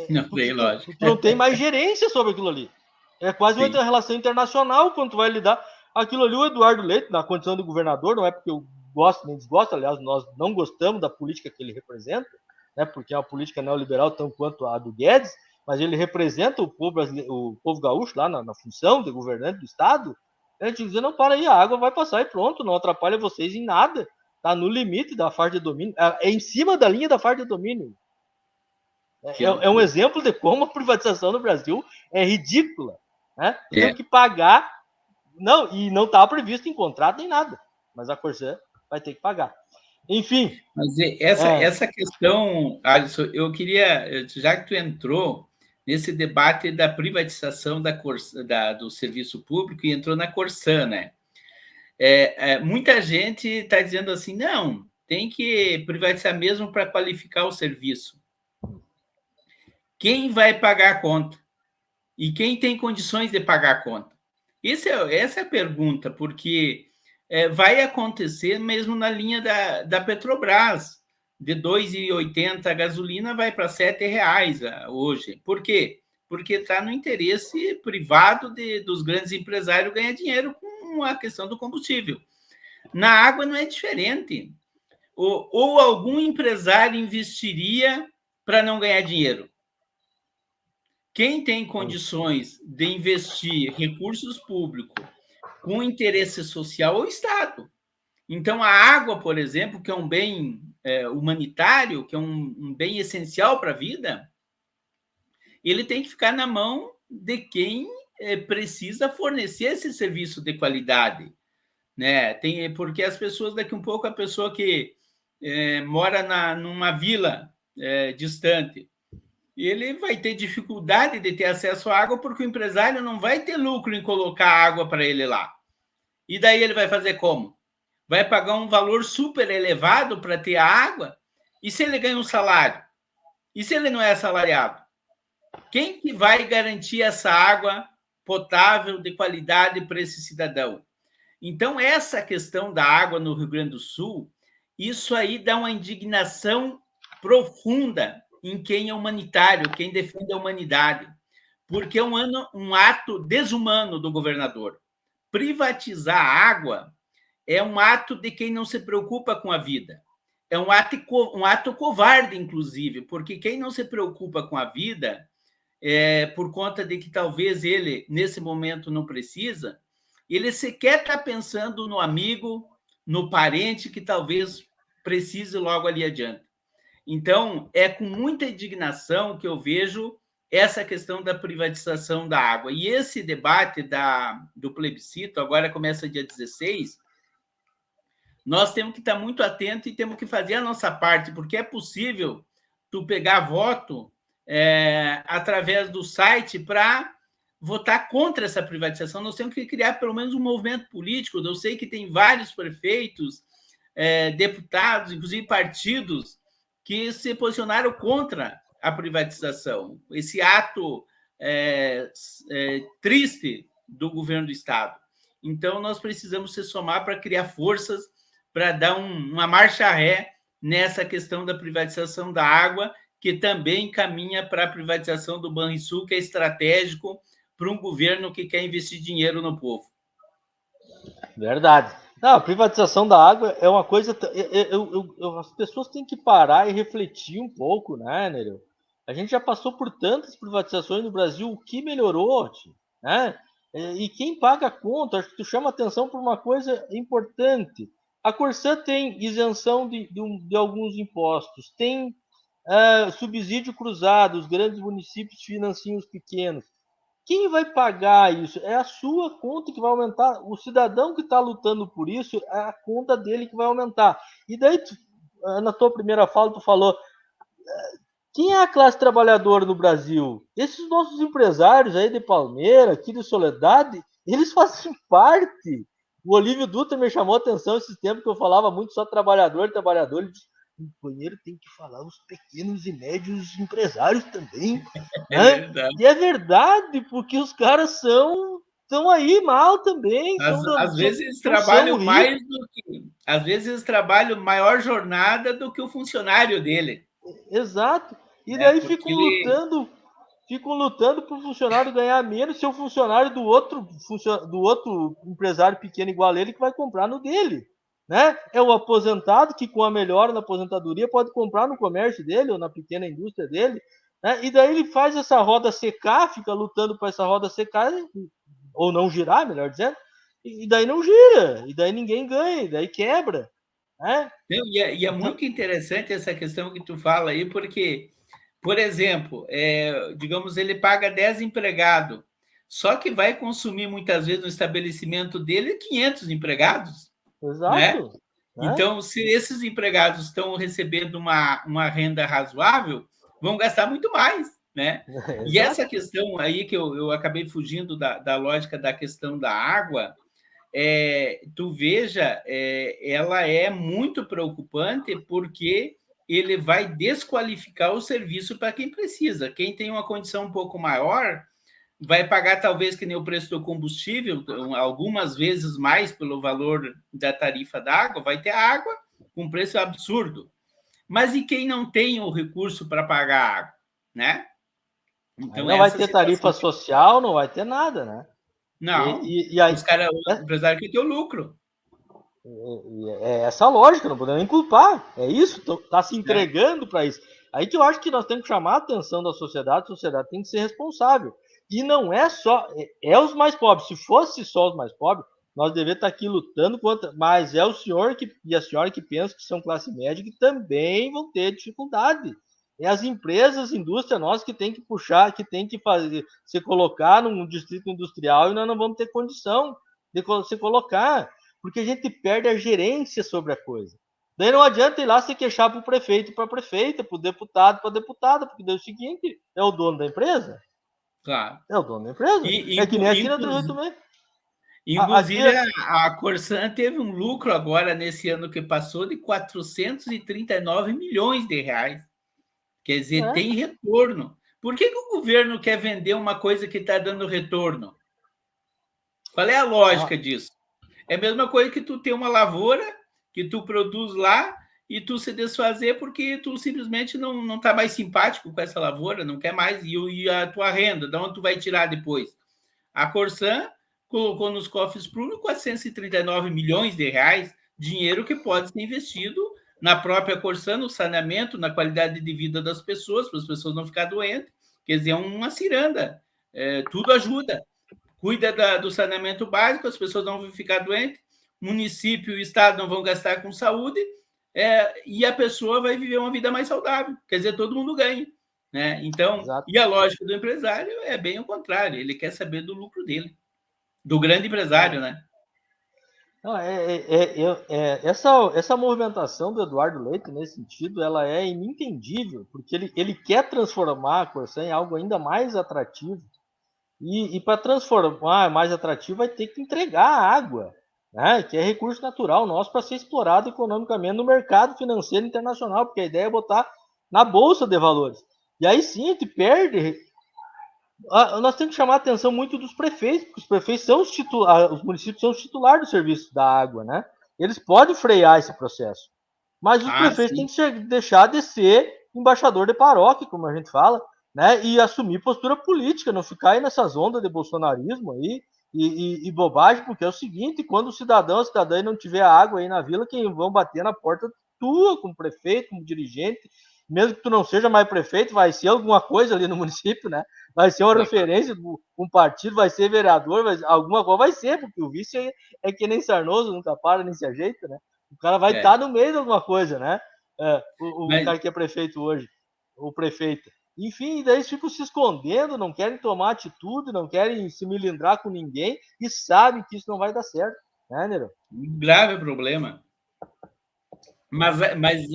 Não tem lógica. Tu não tem mais gerência sobre aquilo ali. É quase uma relação internacional quando tu vai lidar. Aquilo ali, o Eduardo Leite, na condição de governador, não é porque eu gosto nem desgosto, aliás, nós não gostamos da política que ele representa, né, porque é uma política neoliberal tão quanto a do Guedes, mas ele representa o povo gaúcho lá na função de governante do Estado. A gente diz, não, para aí, a água vai passar e pronto, não atrapalha vocês em nada. Está no limite da faixa de domínio, é em cima da linha da faixa de domínio. É um exemplo de como a privatização no Brasil é ridícula, né? Tem que pagar, e não estava previsto em contrato nem nada, mas a Corsã vai ter que pagar. Enfim. Mas essa questão, Alisson, eu queria, já que tu entrou nesse debate da privatização do serviço público e entrou na Corsã, né? Muita gente está dizendo assim, não, tem que privatizar mesmo para qualificar o serviço. quem vai pagar a conta? E quem tem condições de pagar a conta? Essa é a pergunta, porque vai acontecer mesmo na linha da Petrobras. De R$ 2,80 a gasolina vai para R$ 7 hoje. Por quê? Porque está no interesse privado dos grandes empresários ganhar dinheiro com a questão do combustível. Na água não é diferente. Ou algum empresário investiria para não ganhar dinheiro? Quem tem condições de investir recursos públicos com interesse social é o Estado. Então, a água, por exemplo, que é um bem humanitário, que é um bem essencial para a vida, ele tem que ficar na mão de quem precisa fornecer esse serviço de qualidade. Né? Porque as pessoas, daqui um pouco, a pessoa que mora numa vila distante, ele vai ter dificuldade de ter acesso à água porque o empresário não vai ter lucro em colocar água para ele lá. E daí ele vai fazer como? Vai pagar um valor super elevado para ter a água? E se ele ganha um salário? E se ele não é assalariado? Quem que vai garantir essa água potável de qualidade para esse cidadão? Então, essa questão da água no Rio Grande do Sul, isso aí dá uma indignação profunda em quem é humanitário, quem defende a humanidade, porque é um ato desumano do governador. Privatizar a água é um ato de quem não se preocupa com a vida. É um ato covarde, inclusive, porque quem não se preocupa com a vida, por conta de que talvez ele, nesse momento, não precisa, ele sequer está pensando no amigo, no parente que talvez precise logo ali adiante. Então, é com muita indignação que eu vejo essa questão da privatização da água. E esse debate do plebiscito, agora começa dia 16, nós temos que estar muito atentos e temos que fazer a nossa parte, porque é possível tu pegar voto através do site para votar contra essa privatização. Nós temos que criar pelo menos um movimento político. Eu sei que tem vários prefeitos, deputados, inclusive partidos, que se posicionaram contra a privatização. Esse ato triste do governo do Estado. Então, nós precisamos se somar para criar forças para dar uma marcha ré nessa questão da privatização da água, que também caminha para a privatização do Banrisul, que é estratégico para um governo que quer investir dinheiro no povo. Verdade. Não, a privatização da água é uma coisa... as pessoas têm que parar e refletir um pouco, né, Nereu? A gente já passou por tantas privatizações no Brasil, o que melhorou, né? E quem paga a conta? Acho que tu chama atenção por uma coisa importante. A Corsã tem isenção de alguns impostos, tem subsídio cruzado, os grandes municípios financiam os pequenos. Quem vai pagar isso? É a sua conta que vai aumentar. O cidadão que está lutando por isso, é a conta dele que vai aumentar. E daí, na tua primeira fala, tu falou, quem é a classe trabalhadora no Brasil? Esses nossos empresários aí de Palmeira, aqui de Soledade, eles fazem parte. O Olívio Dutra me chamou a atenção esse tempo que eu falava muito só trabalhador. Ele disse, o companheiro tem que falar os pequenos e médios empresários também. É verdade. E é verdade, porque os caras estão aí mal também. Às vezes eles trabalham mais do que... Às vezes eles trabalham maior jornada do que o funcionário dele. Exato. E daí ficam lutando para o funcionário ganhar menos, se o funcionário do outro empresário pequeno igual a ele que vai comprar no dele. Né? É o aposentado que, com a melhora na aposentadoria, pode comprar no comércio dele ou na pequena indústria dele. Né? E daí ele faz essa roda secar, fica lutando para essa roda secar, ou não girar, melhor dizendo, e daí não gira, e daí ninguém ganha, e daí quebra. Né? E é muito interessante essa questão que tu fala aí, porque, por exemplo, digamos, ele paga 10 empregados, só que vai consumir muitas vezes no estabelecimento dele 500 empregados. Exato. Né? Então, se esses empregados estão recebendo uma renda razoável, vão gastar muito mais. Né? E essa questão aí que eu acabei fugindo da lógica da questão da água, tu veja, ela é muito preocupante porque ele vai desqualificar o serviço para quem precisa. Quem tem uma condição um pouco maior vai pagar talvez que nem o preço do combustível, algumas vezes mais pelo valor da tarifa da água, vai ter água com preço absurdo. Mas e quem não tem o recurso para pagar a água, né? Então, não vai ter tarifa social, não vai ter nada, né? Não, aí, o empresário quer ter o lucro. É essa a lógica, não podemos nem culpar. É isso, está se entregando para isso. Aí que eu acho que nós temos que chamar a atenção da sociedade tem que ser responsável. E não é só, os mais pobres. Se fosse só os mais pobres, nós deveríamos estar aqui lutando contra, mas é o senhor e a senhora que pensam que são classe média que também vão ter dificuldade. É as empresas, indústria nossa que tem que puxar, que tem que fazer, se colocar num distrito industrial e nós não vamos ter condição de se colocar, porque a gente perde a gerência sobre a coisa. Daí não adianta ir lá se queixar para o prefeito, para a prefeita, para o deputado, para a deputada, porque daí é o seguinte, é o dono da empresa. Claro. É o dono da empresa. É que nem aqui na Trujillo também. Inclusive, a Corsan teve um lucro agora, nesse ano que passou, de 439 milhões de reais. Quer dizer, tem retorno. Por que o governo quer vender uma coisa que está dando retorno? Qual é a lógica disso? É a mesma coisa que tu ter uma lavoura, que tu produz lá, e tu se desfazer porque tu simplesmente não está mais simpático com essa lavoura, não quer mais, e a tua renda, de onde tu vai tirar depois? A Corsan colocou nos cofres públicos 439 milhões de reais, dinheiro que pode ser investido na própria Corsan, no saneamento, na qualidade de vida das pessoas, para as pessoas não ficarem doentes. Quer dizer, é uma ciranda. Tudo ajuda. Cuida do saneamento básico, as pessoas não vão ficar doentes, município e o estado não vão gastar com saúde, e a pessoa vai viver uma vida mais saudável. Quer dizer, todo mundo ganha. Né? Então, exato. E a lógica do empresário é bem o contrário, ele quer saber do lucro dele, do grande empresário, né? Não, essa movimentação do Eduardo Leite, nesse sentido, ela é inentendível, porque ele quer transformar a Corsan em algo ainda mais atrativo, e para transformar mais atrativo vai ter que entregar a água, né, que é recurso natural nosso para ser explorado economicamente no mercado financeiro internacional, porque a ideia é botar na bolsa de valores. E aí sim a gente perde. Nós temos que chamar a atenção muito dos prefeitos, porque os prefeitos são os municípios são os titulares do serviço da água, né? Eles podem frear esse processo. Mas os prefeitos têm que deixar de ser embaixador de paróquia, como a gente fala, né? E assumir postura política, não ficar aí nessas ondas de bolsonarismo aí e bobagem, porque é o seguinte, quando o cidadão, a cidadã não tiver água aí na vila, quem vão bater na porta tua, como prefeito, como dirigente, mesmo que tu não seja mais prefeito, vai ser alguma coisa ali no município, né? Vai ser uma referência, um partido, vai ser vereador, alguma coisa vai ser, porque o vice é que nem Sarnoso, nunca para, nem se ajeita, né? O cara vai estar no meio de alguma coisa, né? O cara que é prefeito hoje, o prefeito. Enfim, daí eles ficam se escondendo, não querem tomar atitude, não querem se milindrar com ninguém e sabem que isso não vai dar certo, né, Nero? Um grave problema. Mas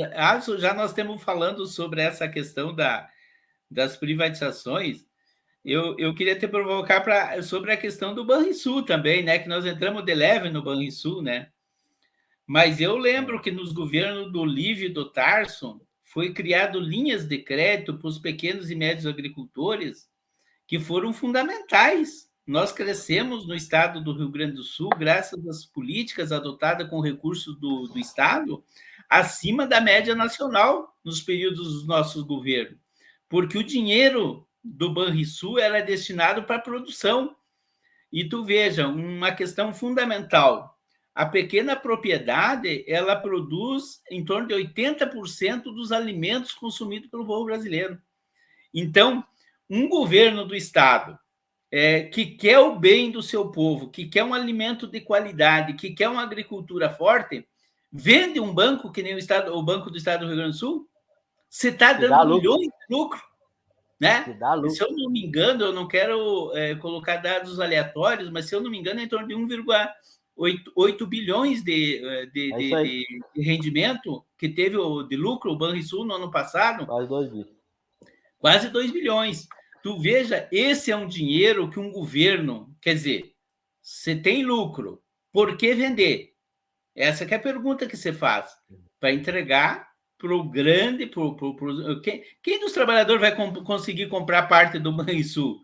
já nós estamos falando sobre essa questão das privatizações. Eu queria te provocar sobre a questão do Banrisul também, né? Que nós entramos de leve no Banrisul, né? Mas eu lembro que nos governos do Lívio e do Tarso foi criado linhas de crédito para os pequenos e médios agricultores que foram fundamentais. Nós crescemos no estado do Rio Grande do Sul graças às políticas adotadas com recursos do estado acima da média nacional nos períodos dos nossos governos, porque o dinheiro do Banrisul era destinado para a produção. E tu veja, uma questão fundamental, a pequena propriedade, ela produz em torno de 80% dos alimentos consumidos pelo povo brasileiro. Então, um governo do Estado que quer o bem do seu povo, que quer um alimento de qualidade, que quer uma agricultura forte, vende um banco que nem o Banco do Estado do Rio Grande do Sul, você está dando milhões de lucro. Né? Se eu não me engano, eu não quero colocar dados aleatórios, mas se eu não me engano, é em torno de 1,8 bilhões de rendimento que teve de lucro o Banrisul no ano passado. Quase 2 bilhões. Tu veja, esse é um dinheiro que um governo, quer dizer, você tem lucro, por que vender? Essa que é a pergunta que você faz. Para entregar para o grande... Quem dos trabalhadores vai conseguir comprar parte do Banrisul?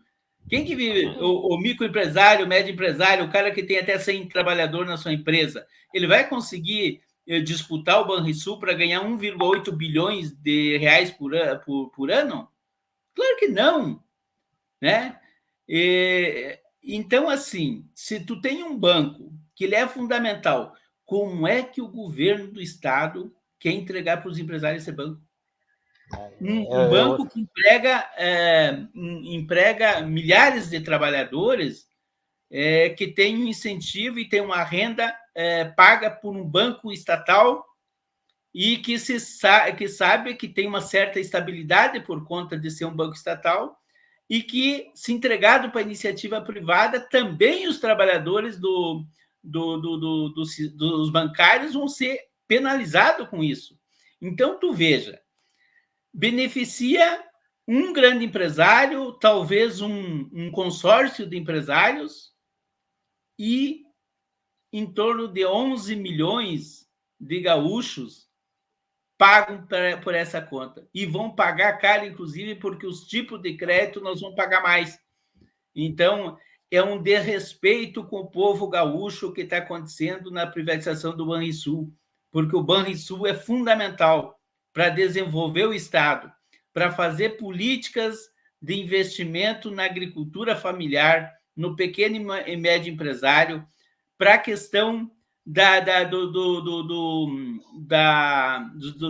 Quem que vive? O microempresário, o médio empresário, o cara que tem até 100 trabalhadores na sua empresa, ele vai conseguir disputar o Banrisul para ganhar 1,8 bilhões de reais por ano? Claro que não, né? Então, assim, se tu tem um banco que ele é fundamental, como é que o governo do estado quer entregar para os empresários esse banco? Um banco que emprega milhares de trabalhadores, que tem um incentivo e tem uma renda paga por um banco estatal e que sabe que tem uma certa estabilidade por conta de ser um banco estatal e que, se entregado para a iniciativa privada, também os trabalhadores dos bancários vão ser penalizados com isso. Então, tu veja, beneficia um grande empresário, talvez um consórcio de empresários, e em torno de 11 milhões de gaúchos pagam por essa conta. E vão pagar caro, inclusive, porque os tipos de crédito nós vamos pagar mais. Então, é um desrespeito com o povo gaúcho que está acontecendo na privatização do Banrisul, porque o Banrisul é fundamental para desenvolver o Estado, para fazer políticas de investimento na agricultura familiar, no pequeno e médio empresário, para a questão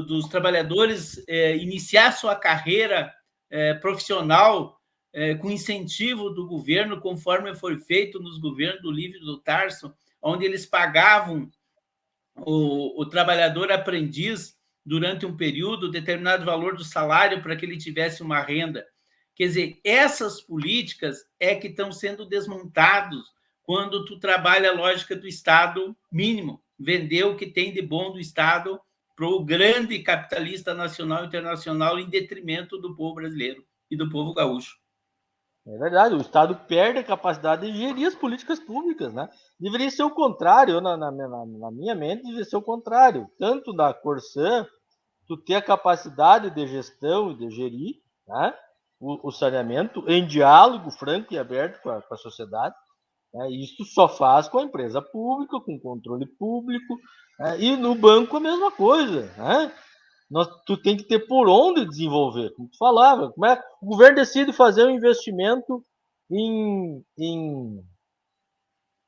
dos trabalhadores iniciar sua carreira profissional com incentivo do governo, conforme foi feito nos governos do Lívio do Tarso, onde eles pagavam o trabalhador aprendiz durante um período, determinado valor do salário para que ele tivesse uma renda. Quer dizer, essas políticas que estão sendo desmontadas quando tu trabalha a lógica do Estado mínimo, vender o que tem de bom do Estado para o grande capitalista nacional e internacional em detrimento do povo brasileiro e do povo gaúcho. É verdade, o Estado perde a capacidade de gerir as políticas públicas, né? Deveria ser o contrário, na minha mente, deveria ser o contrário. Tanto da Corsã, tu ter a capacidade de gestão e de gerir, né, o saneamento em diálogo franco e aberto com a sociedade. Né? Isso só faz com a empresa pública, com controle público, né? E no banco a mesma coisa. Né? Tu tem que ter por onde desenvolver, como tu falava. Como é, o governo decide fazer um investimento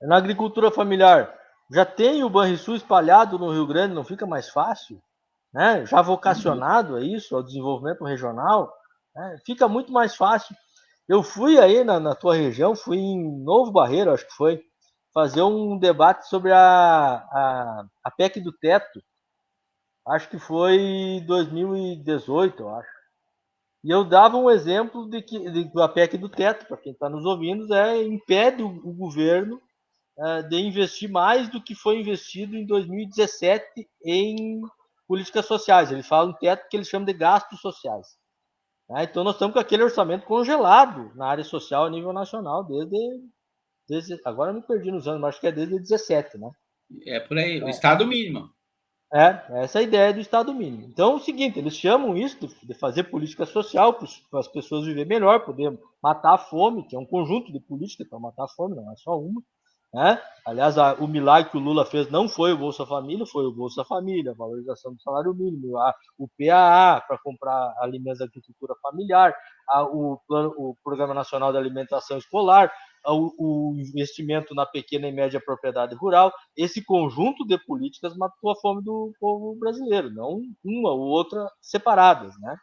na agricultura familiar. Já tem o Banrisul espalhado no Rio Grande, não fica mais fácil? Né? Já vocacionado a isso, ao desenvolvimento regional, né? Fica muito mais fácil. Eu fui aí na tua região, fui em Novo Barreiro, acho que foi, fazer um debate sobre a PEC do teto. Acho que foi 2018, eu acho. E eu dava um exemplo da PEC do teto, para quem está nos ouvindo, impede o governo de investir mais do que foi investido em 2017 em políticas sociais. Eles falam teto que eles chamam de gastos sociais. Então nós estamos com aquele orçamento congelado na área social a nível nacional desde agora eu me perdi nos anos, mas acho que é desde 2017, né? É por aí, o Estado mínimo. Essa é a ideia do Estado mínimo. Então é o seguinte, eles chamam isso de fazer política social para as pessoas viverem melhor, poder matar a fome, que é um conjunto de políticas para matar a fome, não é só uma. Né? Aliás, o milagre que o Lula fez não foi o Bolsa Família, foi o Bolsa Família, a valorização do salário mínimo, o PAA para comprar alimentos da agricultura familiar, o Programa Nacional de Alimentação Escolar, o investimento na pequena e média propriedade rural. Esse conjunto de políticas matou a fome do povo brasileiro, não uma ou outra separadas, né?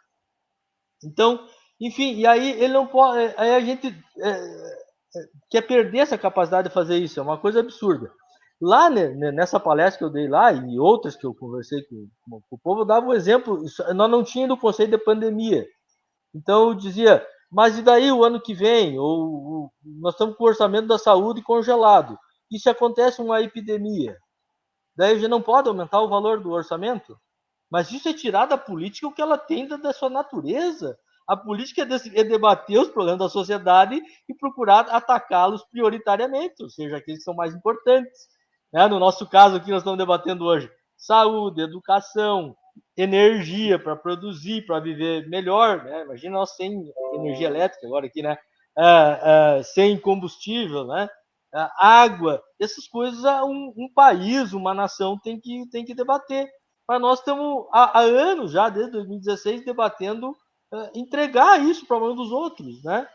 Então, enfim, e aí ele não pode, aí a gente quer perder essa capacidade de fazer isso, é uma coisa absurda. Lá, nessa palestra que eu dei lá, e outras que eu conversei com o povo, eu dava um exemplo, nós não tínhamos o conceito de pandemia. Então eu dizia, mas e daí o ano que vem? Nós estamos com o orçamento da saúde congelado. E se acontece uma epidemia? Daí a gente não pode aumentar o valor do orçamento? Mas isso é tirar da política o que ela tem da sua natureza. A política é debater os problemas da sociedade e procurar atacá-los prioritariamente, ou seja, aqueles que são mais importantes. Né? No nosso caso aqui, nós estamos debatendo hoje saúde, educação, energia para produzir, para viver melhor, né? Imagina nós sem energia elétrica agora aqui, né? Sem combustível, né? Água, essas coisas um país, uma nação tem que debater. Mas nós estamos há anos já, desde 2016, debatendo entregar isso para a mão dos outros, né?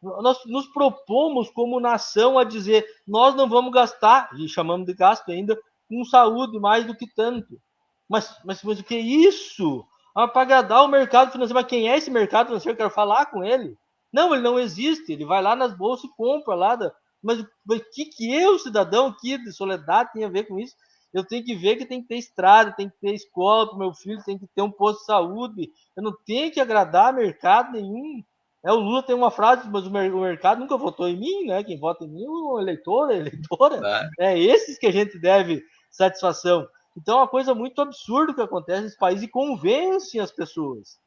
Nós nos propomos como nação a dizer, nós não vamos gastar, e chamamos de gasto ainda, com saúde mais do que tanto. Mas o que é isso? Para agradar o mercado financeiro. Mas quem é esse mercado financeiro? Eu quero falar com ele. Não, ele não existe. Ele vai lá nas bolsas e compra lá. Mas o que eu, cidadão aqui de Soledade, tem a ver com isso? Eu tenho que ver que tem que ter estrada, tem que ter escola para o meu filho, tem que ter um posto de saúde. Eu não tenho que agradar mercado nenhum. O Lula tem uma frase, mas o mercado nunca votou em mim, né? Quem vota em mim é o eleitor, a eleitora. Claro. É esses que a gente deve satisfação. Então é uma coisa muito absurda que acontece nesse país e convence as pessoas.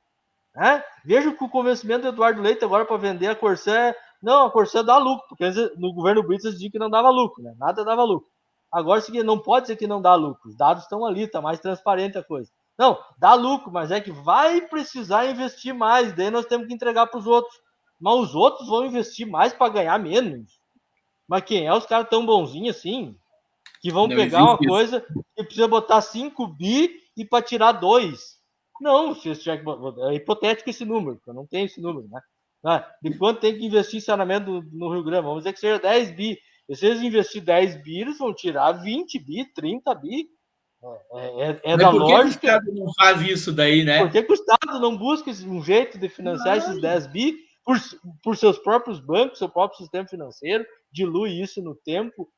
Né? Vejo que o convencimento do Eduardo Leite agora para vender a Corsã, não, a Corsã dá lucro, porque no governo Brito eles diziam que não dava lucro, né? Nada dava lucro. Agora não pode ser que não dá lucro, os dados estão ali, está mais transparente a coisa. Não, dá lucro, mas é que vai precisar investir mais, daí nós temos que entregar para os outros. Mas os outros vão investir mais para ganhar menos. Mas quem é os caras tão bonzinhos assim? Que vão Não pegar uma existe isso. coisa e precisa botar 5 bi e para tirar 2. Não, é hipotético esse número, porque eu não tenho esse número, né? De quanto tem que investir em saneamento no Rio Grande? Vamos dizer que seja 10 bi. E se eles investirem 10 bi, eles vão tirar 20 bi, 30 bi. Mas da por que o lógica. Estado não faz isso daí, né? Por que o Estado não busca um jeito de financiar esses 10 bi por seus próprios bancos, seu próprio sistema financeiro, dilui isso no tempo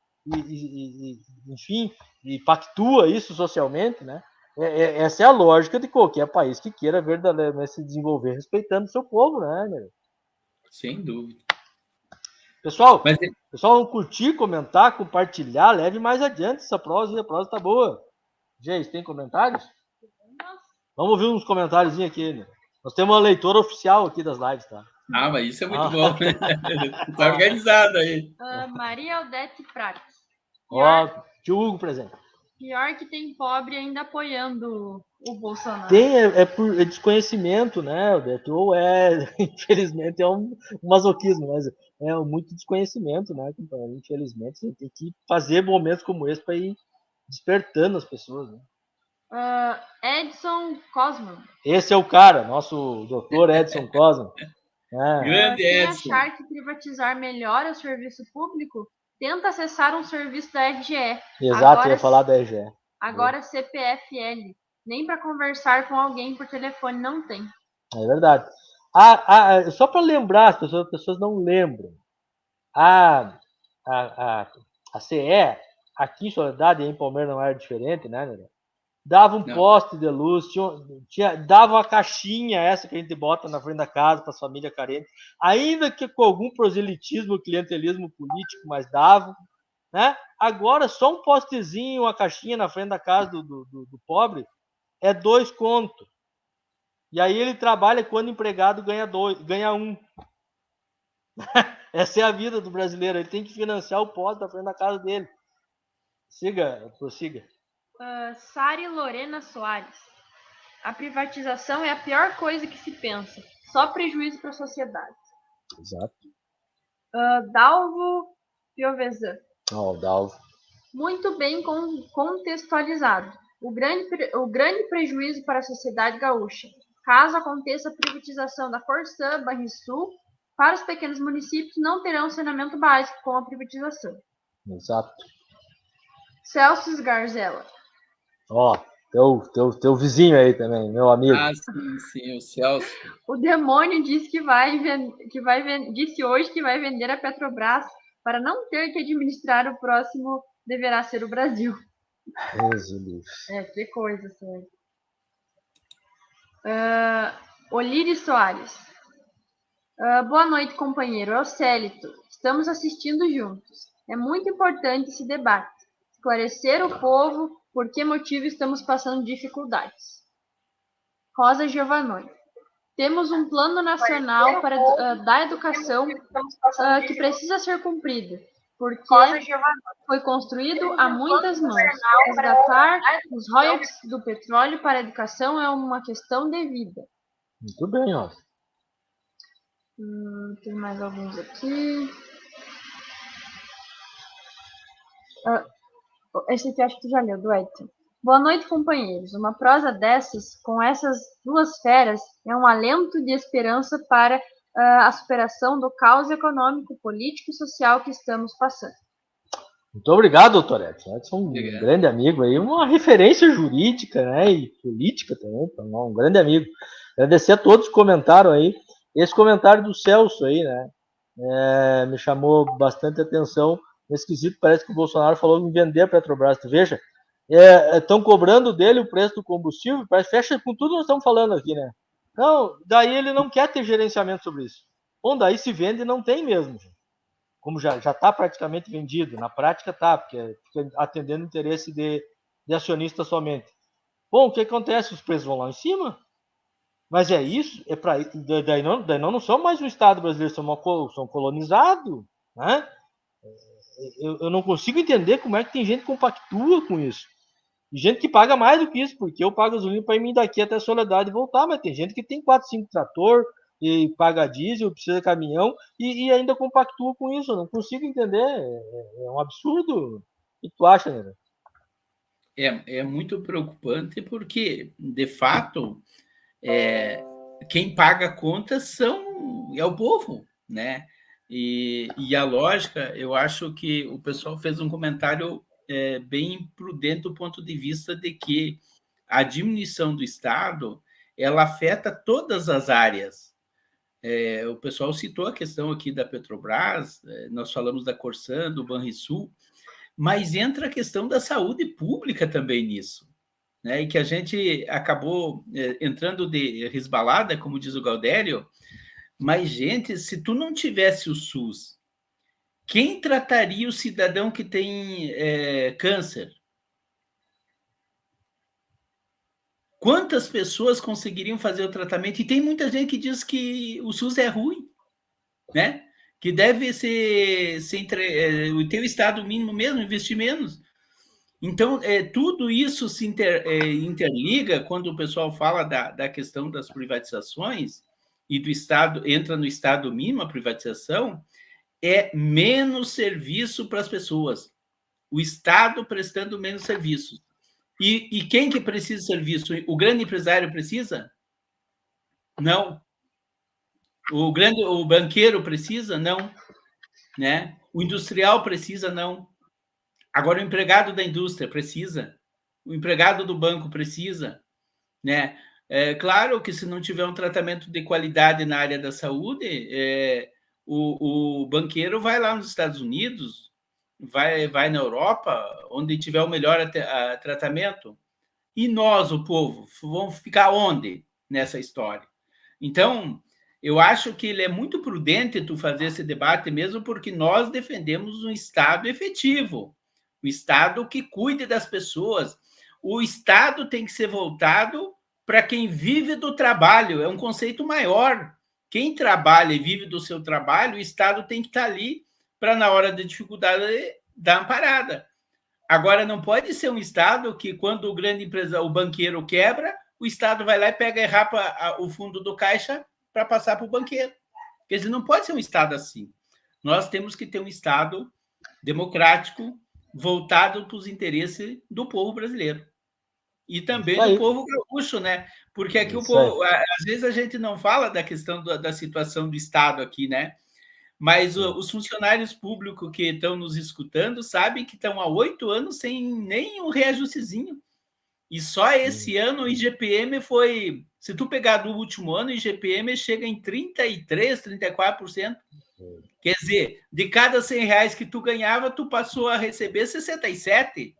enfim, e pactua isso socialmente, né? Essa é a lógica de qualquer país que queira verdadeiramente se desenvolver respeitando o seu povo, né, meu? Sem dúvida. Pessoal, vamos curtir, comentar, compartilhar, leve mais adiante essa prosa, a prosa tá boa. Gente, tem comentários? Vamos ouvir uns comentários aqui, né? Nós temos uma leitora oficial aqui das lives, tá? Ah, mas isso é muito bom. Tá organizado aí. Maria Aldete Prates. Ó, tio Hugo presente. Pior que tem pobre ainda apoiando o Bolsonaro. Tem, por desconhecimento, né? Ou infelizmente, é um masoquismo, mas é muito desconhecimento, né? Infelizmente, você tem que fazer momentos como esse para ir despertando as pessoas, né? Edson Cosmo. Esse é o cara, nosso doutor Edson Cosmo. Grande Quem Edson. achar que privatizar melhora o serviço público, tenta acessar um serviço da FGE. Exato, agora, eu ia falar da FGE. Agora CPFL. Nem para conversar com alguém por telefone não tem. É verdade. Só para lembrar, as pessoas não lembram. A CE, aqui em Soledade e em Palmeiras não era diferente, né? Dava um poste de luz, dava uma caixinha, essa que a gente bota na frente da casa para as famílias carentes, ainda que com algum proselitismo, clientelismo político, mas dava. Né? Agora, só um postezinho, uma caixinha na frente da casa do pobre é 2 conto. E aí ele trabalha quando o empregado ganha 1. Essa é a vida do brasileiro. Ele tem que financiar o poste da frente da casa dele. Prossiga. Sari Lorena Soares. A privatização é a pior coisa que se pensa. Só prejuízo para a sociedade. Exato. Dalvo Piovesan. Dalvo. Muito bem contextualizado. O grande prejuízo para a sociedade gaúcha, caso aconteça a privatização da Corsã, Banrisul, para os pequenos municípios não terão saneamento básico com a privatização. Exato. Celso Garzella. Teu vizinho aí também, meu amigo. Sim, o Celso. O demônio disse disse hoje que vai vender a Petrobras para não ter que administrar o próximo deverá ser o Brasil. Que coisa, sério. Olíris Soares. Boa noite, companheiro. É o Célito. Estamos assistindo juntos. É muito importante esse debate. Esclarecer o povo por que motivo estamos passando dificuldades. Rosa Giovannoni. Temos um plano nacional da educação que precisa ser cumprido. porque foi construído a muitas mãos. Resgatar os royalties do petróleo para a educação é uma questão de vida. Muito bem, ó. Tem mais alguns aqui. Esse aqui eu acho que tu já leu, do Edson. Boa noite, companheiros. Uma prosa dessas, com essas duas feras, é um alento de esperança para a superação do caos econômico, político e social que estamos passando. Muito obrigado, doutor Edson. Edson é um grande amigo aí, uma referência jurídica, né, e política também, um grande amigo. Agradecer a todos que comentaram aí. Esse comentário do Celso aí, né, me chamou bastante atenção. Nesse quesito, parece que o Bolsonaro falou em vender a Petrobras. Veja, estão cobrando dele o preço do combustível, parece fecha com tudo que nós estamos falando aqui, né? Não, daí ele não quer ter gerenciamento sobre isso. Bom, daí se vende não tem mesmo. Como já está praticamente vendido, na prática está, porque fica atendendo o interesse de acionista somente. Bom, o que acontece? Os preços vão lá em cima. Mas é isso, daí não somos mais um Estado brasileiro, somos colonizados, né? Eu não consigo entender como é que tem gente que compactua com isso. E gente que paga mais do que isso, porque eu pago gasolina para ir daqui até a Soledade e voltar, mas tem gente que tem 4, 5 trator e paga diesel, precisa de caminhão e ainda compactua com isso. Eu não consigo entender. É um absurdo. O que tu acha, né? É muito preocupante porque, de fato, quem paga a conta é o povo, né? E a lógica, eu acho que o pessoal fez um comentário bem prudente do ponto de vista de que a diminuição do Estado ela afeta todas as áreas. O pessoal citou a questão aqui da Petrobras, nós falamos da Corsan, do Banrisul, mas entra a questão da saúde pública também nisso. Né, e que a gente acabou entrando de resbalada, como diz o Gaudério, mas, gente, se tu não tivesse o SUS, quem trataria o cidadão que tem câncer? Quantas pessoas conseguiriam fazer o tratamento? E tem muita gente que diz que o SUS é ruim, né? Que deve ser ter o Estado mínimo mesmo, investir menos. Então, tudo isso se interliga quando o pessoal fala da questão das privatizações e do Estado, entra no Estado mínimo a privatização, é menos serviço para as pessoas. O Estado prestando menos serviços. E quem que precisa de serviço? O grande empresário precisa? Não. O banqueiro precisa? Não. Né? O industrial precisa? Não. Agora, o empregado da indústria precisa, o empregado do banco precisa, né? É claro que se não tiver um tratamento de qualidade na área da saúde, o banqueiro vai lá nos Estados Unidos, vai na Europa, onde tiver o melhor tratamento. E nós, o povo, vamos ficar onde nessa história? Então, eu acho que ele é muito prudente tu fazer esse debate, mesmo porque nós defendemos um Estado efetivo. O Estado que cuide das pessoas. O Estado tem que ser voltado para quem vive do trabalho. É um conceito maior. Quem trabalha e vive do seu trabalho, o Estado tem que estar ali para, na hora da dificuldade, dar uma parada. Agora, não pode ser um Estado que, quando o grande empresa, o banqueiro quebra, o Estado vai lá e pega e rapa o fundo do caixa para passar para o banqueiro. Quer dizer, não pode ser um Estado assim. Nós temos que ter um Estado democrático, voltado para os interesses do povo brasileiro. E também do povo gaúcho, né? Porque aqui o povo, às vezes a gente não fala da questão da situação do Estado aqui, né? Mas os funcionários públicos que estão nos escutando sabem que estão há 8 anos sem nem um reajustezinho. E só esse ano o IGPM foi... Se tu pegar do último ano, o IGPM chega em 33%, 34%. Quer dizer, de cada R$100 que tu ganhava, tu passou a receber 67.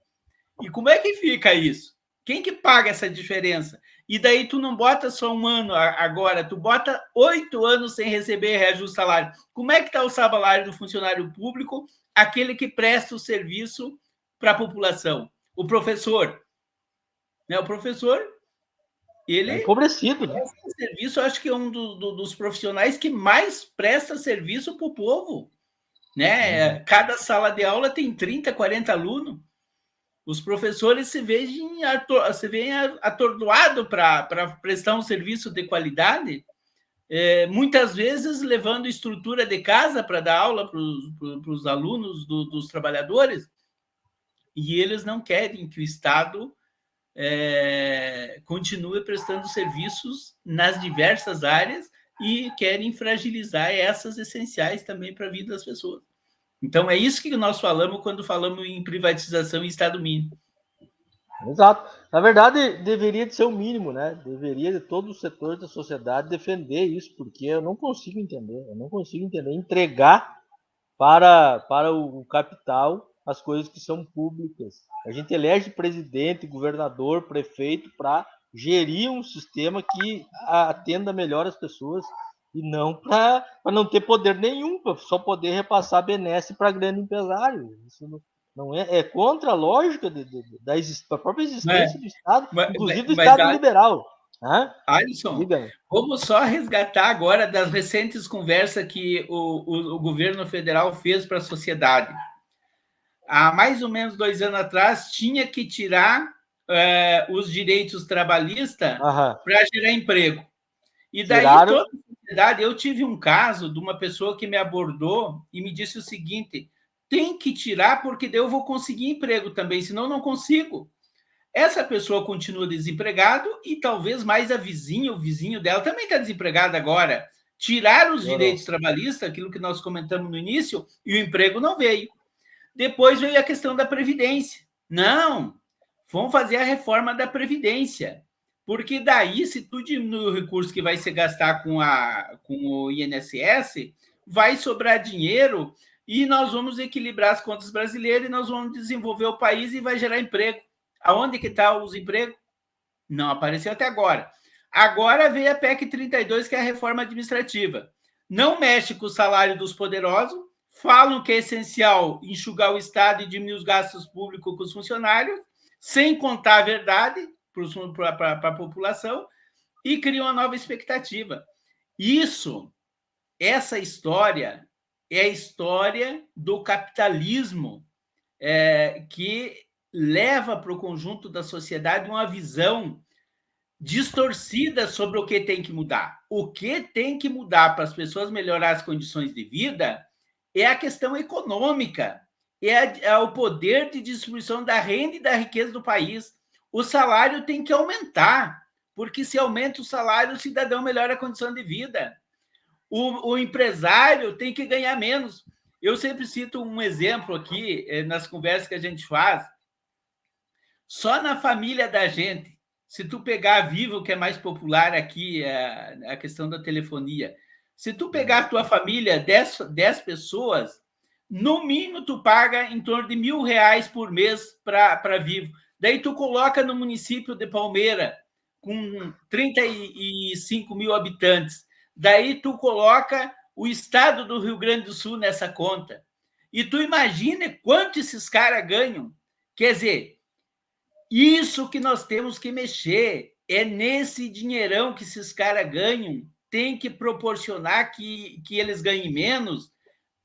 E como é que fica isso? Quem que paga essa diferença? E daí tu não bota só um ano agora, tu bota 8 anos sem receber reajuste salário. Como é que está o salário do funcionário público, aquele que presta o serviço para a população? O professor. Né? O professor, ele... É empobrecido, né? Serviço, acho que é um dos profissionais que mais presta serviço para o povo. né? Cada sala de aula tem 30, 40 alunos. Os professores se veem atordoados para prestar um serviço de qualidade, muitas vezes levando estrutura de casa para dar aula para os alunos dos trabalhadores, e eles não querem que o Estado continue prestando serviços nas diversas áreas e querem fragilizar essas essenciais também para a vida das pessoas. Então, é isso que nós falamos quando falamos em privatização e Estado mínimo. Exato. Na verdade, deveria de ser o mínimo, né? Deveria de todos os setores da sociedade defender isso, porque eu não consigo entender. Entregar para o capital as coisas que são públicas. A gente elege presidente, governador, prefeito para gerir um sistema que atenda melhor as pessoas e não para não ter poder nenhum, para só poder repassar benesse para grande empresário. Isso não é contra a lógica da própria existência do Estado, inclusive do Estado liberal. Alisson, vamos só resgatar agora das recentes conversas que o governo federal fez para a sociedade. Há mais ou menos 2 anos atrás, tinha que tirar os direitos trabalhistas para gerar emprego. E daí, toda a sociedade... Eu tive um caso de uma pessoa que me abordou e me disse o seguinte: tem que tirar porque daí eu vou conseguir emprego também, senão não consigo. Essa pessoa continua desempregado e talvez mais o vizinho dela também está desempregado agora. Tiraram os direitos trabalhistas, aquilo que nós comentamos no início, e o emprego não veio. Depois veio a questão da Previdência. Não, vamos fazer a reforma da Previdência, porque daí, se tu diminui o recurso que vai se gastar com o INSS, vai sobrar dinheiro e nós vamos equilibrar as contas brasileiras e nós vamos desenvolver o país e vai gerar emprego. Aonde que está os empregos? Não apareceu até agora. Agora veio a PEC 32, que é a reforma administrativa. Não mexe com o salário dos poderosos, falam que é essencial enxugar o Estado e diminuir os gastos públicos com os funcionários, sem contar a verdade para a população, e criam uma nova expectativa. Essa história é a história do capitalismo, que leva para o conjunto da sociedade uma visão distorcida sobre o que tem que mudar. O que tem que mudar para as pessoas melhorar as condições de vida é a questão econômica, é o poder de distribuição da renda e da riqueza do país. O salário tem que aumentar, porque se aumenta o salário, o cidadão melhora a condição de vida. O empresário tem que ganhar menos. Eu sempre cito um exemplo aqui, nas conversas que a gente faz. Só na família da gente, se tu pegar a Vivo, que é mais popular aqui, a questão da telefonia, se tu pegar a tua família, 10 pessoas, no mínimo tu paga em torno de R$1.000 por mês para Vivo. Daí tu coloca no município de Palmeira, com 35 mil habitantes. Daí tu coloca o estado do Rio Grande do Sul nessa conta. E tu imagina quanto esses caras ganham. Quer dizer, isso que nós temos que mexer. É nesse dinheirão que esses caras ganham. Tem que proporcionar que eles ganhem menos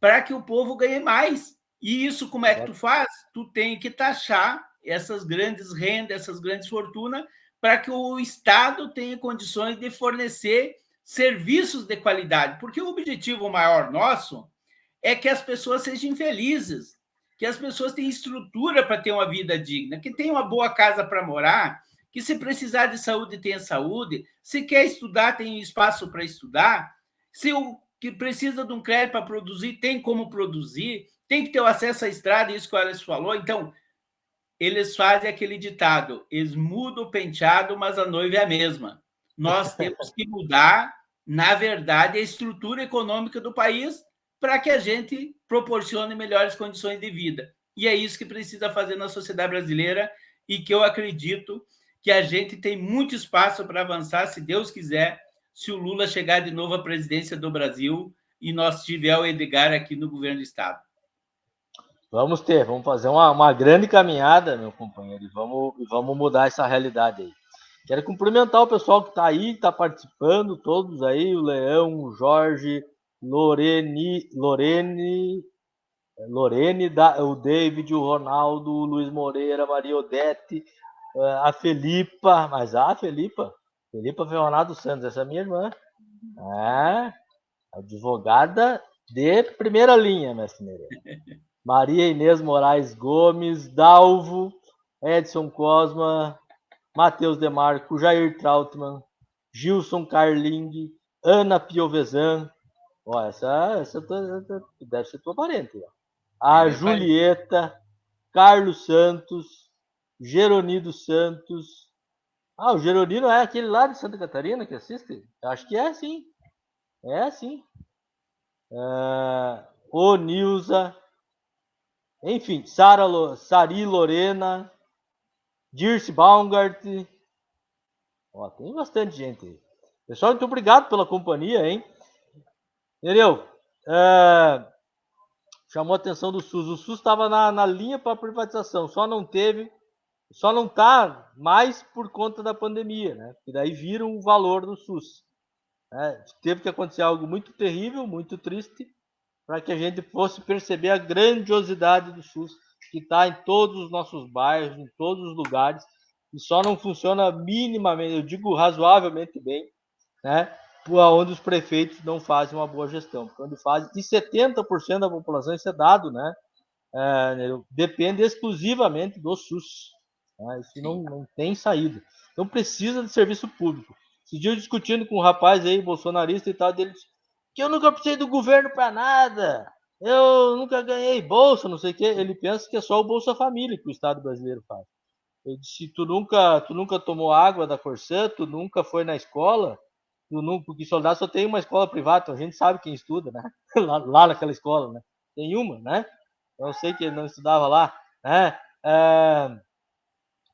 para que o povo ganhe mais. E isso como é que tu faz? Tu tem que taxar essas grandes rendas, essas grandes fortunas, para que o Estado tenha condições de fornecer serviços de qualidade. Porque o objetivo maior nosso é que as pessoas sejam felizes, que as pessoas tenham estrutura para ter uma vida digna, que tenham uma boa casa para morar, que se precisar de saúde, tenha saúde, se quer estudar, tem espaço para estudar, se o que precisa de um crédito para produzir, tem como produzir, tem que ter o acesso à estrada, isso que o Alisson falou. Então, eles fazem aquele ditado, eles mudam o penteado, mas a noiva é a mesma. Nós temos que mudar, na verdade, a estrutura econômica do país para que a gente proporcione melhores condições de vida. E é isso que precisa fazer na sociedade brasileira e que eu acredito que a gente tem muito espaço para avançar, se Deus quiser, se o Lula chegar de novo à presidência do Brasil e nós tiver o Edgar aqui no governo do Estado. Vamos fazer uma grande caminhada, meu companheiro, e vamos mudar essa realidade aí. Quero cumprimentar o pessoal que está aí, que está participando, todos aí, o Leão, o Jorge, Lorene, Lorene, o David, o Ronaldo, o Luiz Moreira, Maria Odete, a Felipa, mas a Felipa Ronaldo Santos, essa é minha irmã. Advogada de primeira linha, mestre Meira. Maria Inês Moraes Gomes, Dalvo, Edson Cosma, Matheus Demarco, Jair Trautmann, Gilson Carling, Ana Piovesan. Essa deve ser tua parente. A Julieta, Carlos Santos, Geronido Santos. O Geronino é aquele lá de Santa Catarina que assiste? Acho que é, sim. É, sim. O Nilza. Enfim, Sari Lorena, Dirce Baumgart. Tem bastante gente aí. Pessoal, muito obrigado pela companhia, hein? Entendeu? Chamou a atenção do SUS. O SUS estava na linha para privatização, só não está mais por conta da pandemia, né? E daí viram o valor do SUS. Teve que acontecer algo muito terrível, muito triste, para que a gente fosse perceber a grandiosidade do SUS, que está em todos os nossos bairros, em todos os lugares, e só não funciona minimamente, eu digo razoavelmente bem, né? Onde os prefeitos não fazem uma boa gestão. Quando fazem, e 70% da população, isso é dado, né? Depende exclusivamente do SUS. Né? Isso não tem saída. Então precisa de serviço público. Esse dia eu discutindo com um rapaz aí, bolsonarista e tal, dele disse que eu nunca precisei do governo para nada. Eu nunca ganhei bolsa, não sei o quê. Ele pensa que é só o Bolsa Família que o Estado brasileiro faz. Eu disse, tu nunca tomou água da Corsã, tu nunca foi na escola, porque soldado só tem uma escola privada, então a gente sabe quem estuda, né? lá naquela escola, né? Tem uma, né? Eu sei que ele não estudava lá, né?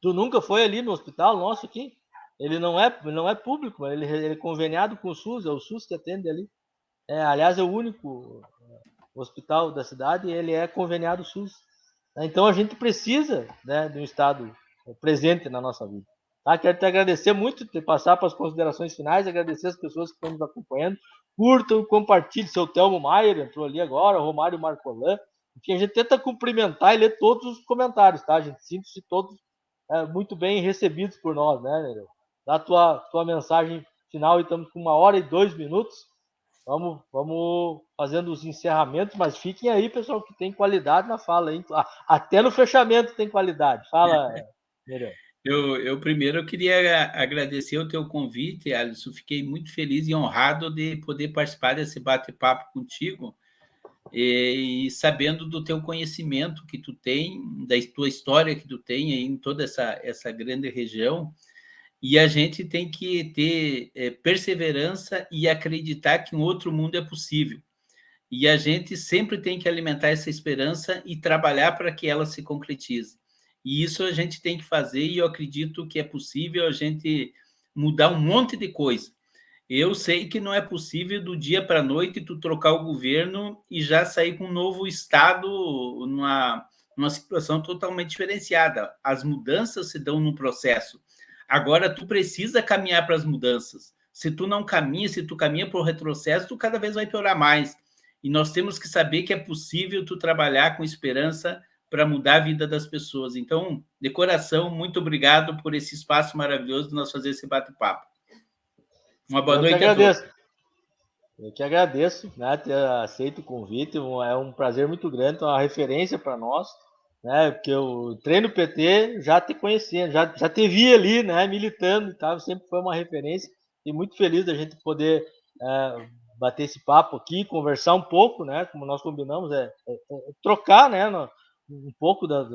Tu nunca foi ali no hospital nosso aqui? Ele não é público, ele é conveniado com o SUS, é o SUS que atende ali. Aliás, é o único hospital da cidade e ele é conveniado SUS. Então a gente precisa, né, de um Estado presente na nossa vida. Quero te agradecer muito, passar para as considerações finais, agradecer as pessoas que estão nos acompanhando. Curtam, compartilhem. Seu Telmo Maier entrou ali agora, Romário Marcolan. Enfim, a gente tenta cumprimentar e ler todos os comentários, tá? A gente sinta-se todos muito bem recebidos por nós, né, Nereu? Dá a tua mensagem final e estamos com 1h02. Vamos fazendo os encerramentos, mas fiquem aí, pessoal, que tem qualidade na fala, hein? Até no fechamento tem qualidade. Fala, Nereu. Eu primeiro queria agradecer o teu convite, Alisson. Fiquei muito feliz e honrado de poder participar desse bate-papo contigo e sabendo do teu conhecimento que tu tem, da tua história que tu tem aí em toda essa grande região. E a gente tem que ter perseverança e acreditar que um outro mundo é possível. E a gente sempre tem que alimentar essa esperança e trabalhar para que ela se concretize. E isso a gente tem que fazer, e eu acredito que é possível a gente mudar um monte de coisa. Eu sei que não é possível do dia para a noite tu trocar o governo e já sair com um novo estado numa situação totalmente diferenciada. As mudanças se dão num processo. Agora, tu precisa caminhar para as mudanças. Se tu não caminha, se tu caminha para o retrocesso, tu cada vez vai piorar mais. E nós temos que saber que é possível tu trabalhar com esperança para mudar a vida das pessoas. Então, de coração, muito obrigado por esse espaço maravilhoso de nós fazer esse bate-papo. Uma boa noite a todos. Eu que agradeço, né, ter aceito o convite. É um prazer muito grande, uma referência para nós, né, porque eu treino PT já te conhecendo, já te vi ali, né, militando e tal, sempre foi uma referência. E muito feliz da gente poder bater esse papo aqui, conversar um pouco, né, como nós combinamos, trocar, né, um pouco das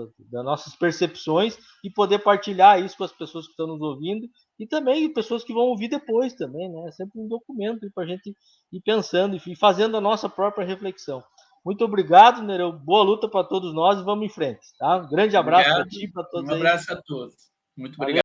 nossas percepções e poder partilhar isso com as pessoas que estão nos ouvindo e também pessoas que vão ouvir depois também, né? É sempre um documento para a gente ir pensando e fazendo a nossa própria reflexão. Muito obrigado, Nereu. Boa luta para todos nós e vamos em frente, tá? Um grande abraço para ti, para todos aí. Um abraço a todos. Muito obrigado.